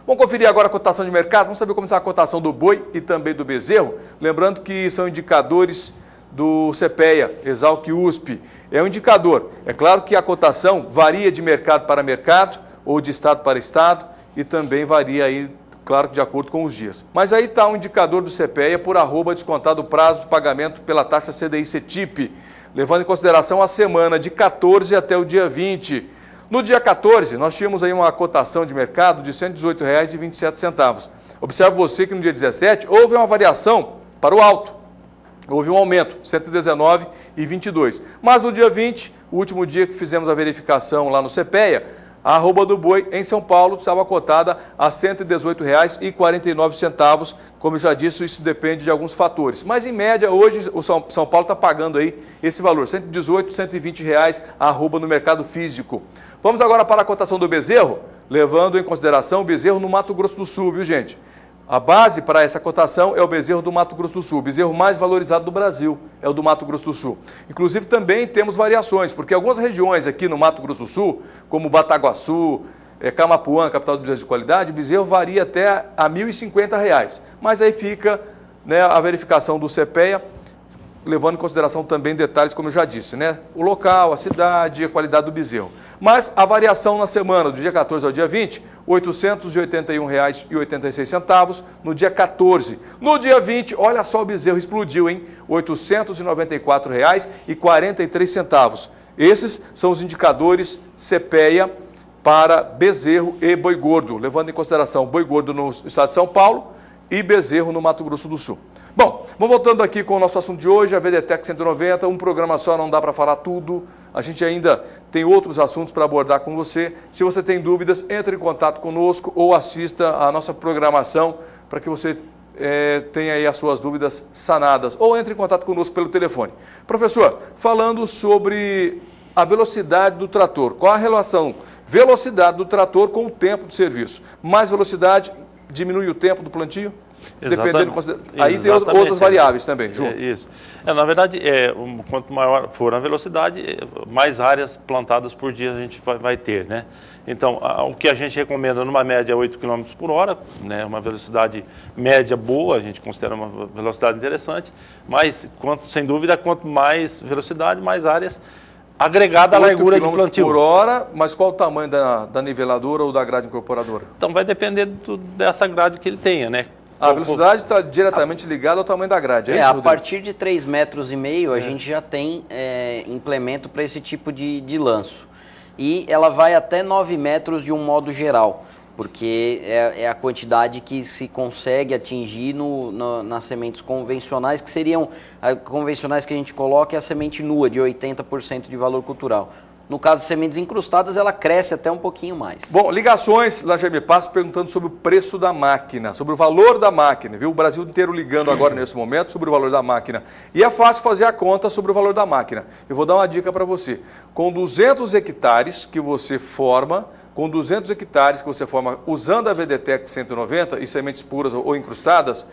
Vamos conferir agora a cotação de mercado, vamos saber como está a cotação do boi e também do bezerro, lembrando que são indicadores do CPEA, Exalc USP, é um indicador. É claro que a cotação varia de mercado para mercado ou de estado para estado e também varia aí, claro, de acordo com os dias. Mas aí está um indicador do CPEA por arroba descontado o prazo de pagamento pela taxa CDI-CETIP, levando em consideração a semana de 14 até o dia 20. No dia 14, nós tínhamos aí uma cotação de mercado de R$ 118,27. Observe você que no dia 17 houve uma variação para o alto. Houve um aumento, R$ 119,22. Mas no dia 20, o último dia que fizemos a verificação lá no CPEA, a arroba do boi em São Paulo estava cotada a R$ 118,49. Como eu já disse, isso depende de alguns fatores. Mas, em média, hoje o São Paulo está pagando aí esse valor, R$ 118, R$ 120 a arroba no mercado físico. Vamos agora para a cotação do bezerro, levando em consideração o bezerro no Mato Grosso do Sul, viu, gente? A base para essa cotação é o bezerro do Mato Grosso do Sul. O bezerro mais valorizado do Brasil é o do Mato Grosso do Sul. Inclusive, também temos variações, porque algumas regiões aqui no Mato Grosso do Sul, como Bataguaçu, Camapuã, capital do bezerro de qualidade, o bezerro varia até a R$ 1.050. Mas aí fica, né, a verificação do CPEA, levando em consideração também detalhes, como eu já disse, né? O local, a cidade, a qualidade do bezerro. Mas a variação na semana, do dia 14 ao dia 20, R$ 881,86 no dia 14. No dia 20, olha só, o bezerro explodiu, hein? R$ 894,43. Esses são os indicadores CPEA para bezerro e boi gordo, levando em consideração boi gordo no estado de São Paulo e bezerro no Mato Grosso do Sul. Bom, vamos voltando aqui com o nosso assunto de hoje, a VDTEC 190, um programa só, não dá para falar tudo, a gente ainda tem outros assuntos para abordar com você. Se você tem dúvidas, entre em contato conosco ou assista a nossa programação para que você tenha aí as suas dúvidas sanadas, ou entre em contato conosco pelo telefone. Professor, falando sobre a velocidade do trator, qual a relação velocidade do trator com o tempo de serviço? Mais velocidade diminui o tempo do plantio? Dependendo, aí tem outras variáveis também, junto. Isso. Na verdade, quanto maior for a velocidade, mais áreas plantadas por dia a gente vai ter, né? Então, o que a gente recomenda numa média é 8 km por hora, né? Uma velocidade média boa, a gente considera uma velocidade interessante, mas, sem dúvida, quanto mais velocidade, mais áreas agregada à largura de plantio. Por hora, mas qual o tamanho da niveladora ou da grade incorporadora? Então vai depender dessa grade que ele tenha, né? A velocidade está diretamente ligada ao tamanho da grade, é isso, Rodrigo? A partir de 3,5 metros a gente já tem implemento para esse tipo de lanço. E ela vai até 9 metros de um modo geral, porque é a quantidade que se consegue atingir nas sementes convencionais, que seriam convencionais que a gente coloca é a semente nua, de 80% de valor cultural. No caso de sementes incrustadas, ela cresce até um pouquinho mais. Bom, ligações lá Germipasto perguntando sobre o preço da máquina, sobre o valor da máquina, viu? O Brasil inteiro ligando agora nesse momento sobre o valor da máquina. E é fácil fazer a conta sobre o valor da máquina. Eu vou dar uma dica para você. Com 200 hectares que você forma, usando a VDTEC 190 e sementes puras ou incrustadas,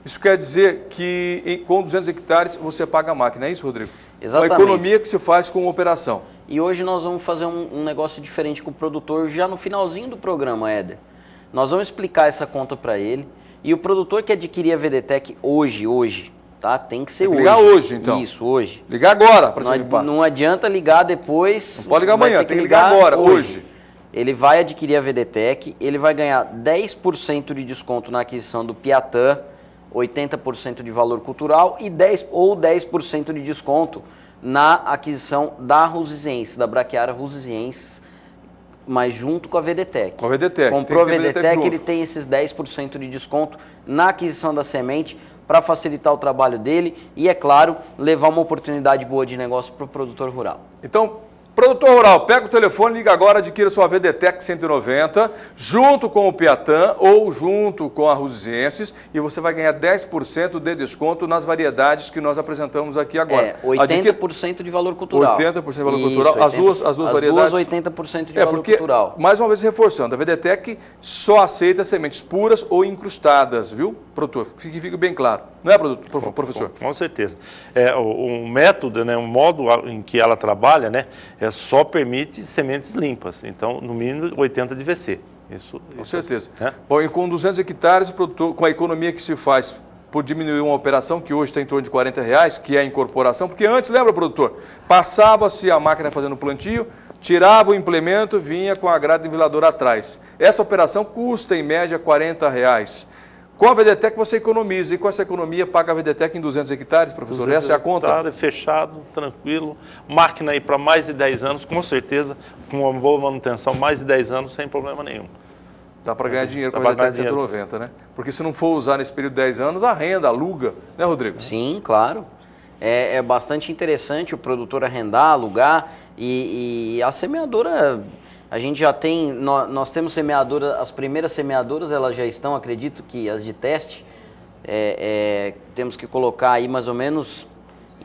isso quer dizer que com 200 hectares você paga a máquina, é isso, Rodrigo? Exatamente. Uma economia que se faz com operação. E hoje nós vamos fazer um negócio diferente com o produtor já no finalzinho do programa, Éder. Nós vamos explicar essa conta para ele. E o produtor que adquirir a VDTEC hoje, tá? Tem que ser hoje. Ligar hoje, então. Isso, hoje. Ligar agora para Germipasto. Não adianta ligar depois. Não pode ligar amanhã, tem que ligar agora, hoje. Ele vai adquirir a VDTEC, ele vai ganhar 10% de desconto na aquisição do Piatã, 80% de valor cultural e 10% de desconto na aquisição da Rusiziensis, da Braquiária Rusiziensis, mas junto com a VDTEC. Com a VDTEC. Comprou a VDTEC, ele tem esses 10% de desconto na aquisição da semente para facilitar o trabalho dele e, é claro, levar uma oportunidade boa de negócio para o produtor rural. Então, produtor rural, pega o telefone, liga agora, adquira sua VDTEC 190, junto com o Piatã ou junto com a Rusiziensis, e você vai ganhar 10% de desconto nas variedades que nós apresentamos aqui agora. 80% de valor cultural. 80% de valor cultural. As duas variedades. 80% de valor cultural. Mais uma vez reforçando, a VDTEC só aceita sementes puras ou incrustadas, viu, produtor? Que fique bem claro. Não é, professor? Com certeza. O método, né, o modo em que ela trabalha, né, só permite sementes limpas. Então, no mínimo, 80 de VC. Com certeza. Bom, e com 200 hectares, o produtor, com a economia que se faz por diminuir uma operação que hoje está em torno de R$40, que é a incorporação, porque antes, lembra, produtor? Passava-se a máquina fazendo plantio, tirava o implemento, vinha com a grade niveladora atrás. Essa operação custa, em média, R$40. Com a VDTEC você economiza, e com essa economia paga a VDTEC em 200 hectares, professor? Essa é a conta? Hectares, fechado, tranquilo, máquina aí para mais de 10 anos, com certeza, com uma boa manutenção, mais de 10 anos, sem problema nenhum. Dá para ganhar dinheiro com a VDTEC 190, né? Porque se não for usar nesse período de 10 anos, arrenda, aluga, né, Rodrigo? Sim, claro. É bastante interessante o produtor arrendar, alugar, e a semeadora... A gente já tem, nós temos semeadora, as primeiras semeadoras, elas já estão, acredito que as de teste, temos que colocar aí mais ou menos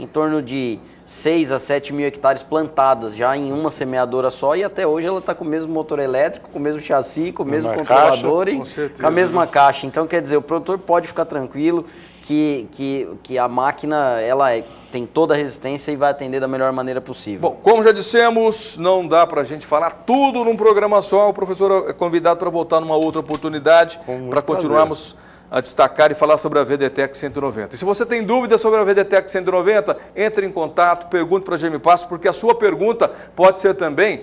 em torno de 6 a 7 mil hectares plantadas já em uma semeadora só, e até hoje ela está com o mesmo motor elétrico, com o mesmo chassi, com o mesmo controlador e com a mesma caixa. Então, quer dizer, o produtor pode ficar tranquilo que a máquina ela tem toda a resistência e vai atender da melhor maneira possível. Bom, como já dissemos, não dá para a gente falar tudo num programa só. O professor é convidado para voltar numa outra oportunidade para continuarmos a destacar e falar sobre a VDTEC 190. E se você tem dúvidas sobre a VDTEC 190, entre em contato, pergunte para a Germipasto, porque a sua pergunta pode ser também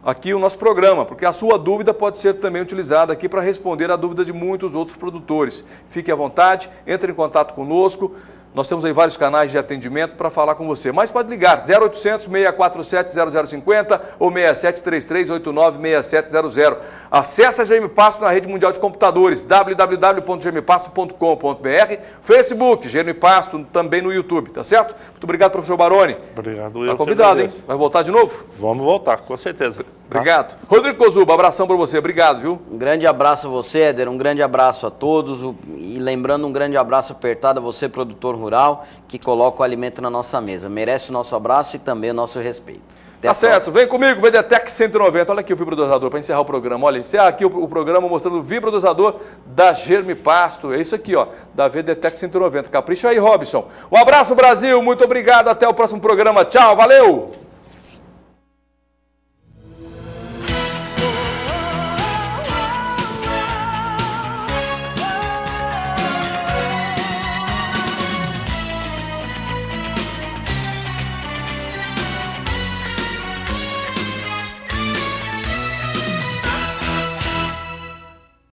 aqui o nosso programa, porque a sua dúvida pode ser também utilizada aqui para responder a dúvida de muitos outros produtores. Fique à vontade, entre em contato conosco. Nós temos aí vários canais de atendimento para falar com você. Mas pode ligar 0800 647 0050 ou 6733896700. Acesse a Germipasto na rede mundial de computadores www.germipasto.com.br, Facebook Germipasto, também no YouTube, tá certo? Muito obrigado, professor Baroni. Obrigado. Tá convidado, hein? Vai voltar de novo? Vamos voltar, com certeza. Obrigado. Rodrigo Kozuba, abração para você. Obrigado, viu? Um grande abraço a você, Éder. Um grande abraço a todos. E lembrando, um grande abraço apertado a você, produtor rural, que coloca o alimento na nossa mesa. Merece o nosso abraço e também o nosso respeito. Tá certo. Vem comigo, VDTEC 190. Olha aqui o vibrodosador para encerrar o programa. Olha, encerra aqui o programa mostrando o vibrodosador da Germipasto. É isso aqui, ó, da VDTEC 190. Capricha aí, Robson. Um abraço, Brasil. Muito obrigado. Até o próximo programa. Tchau, valeu!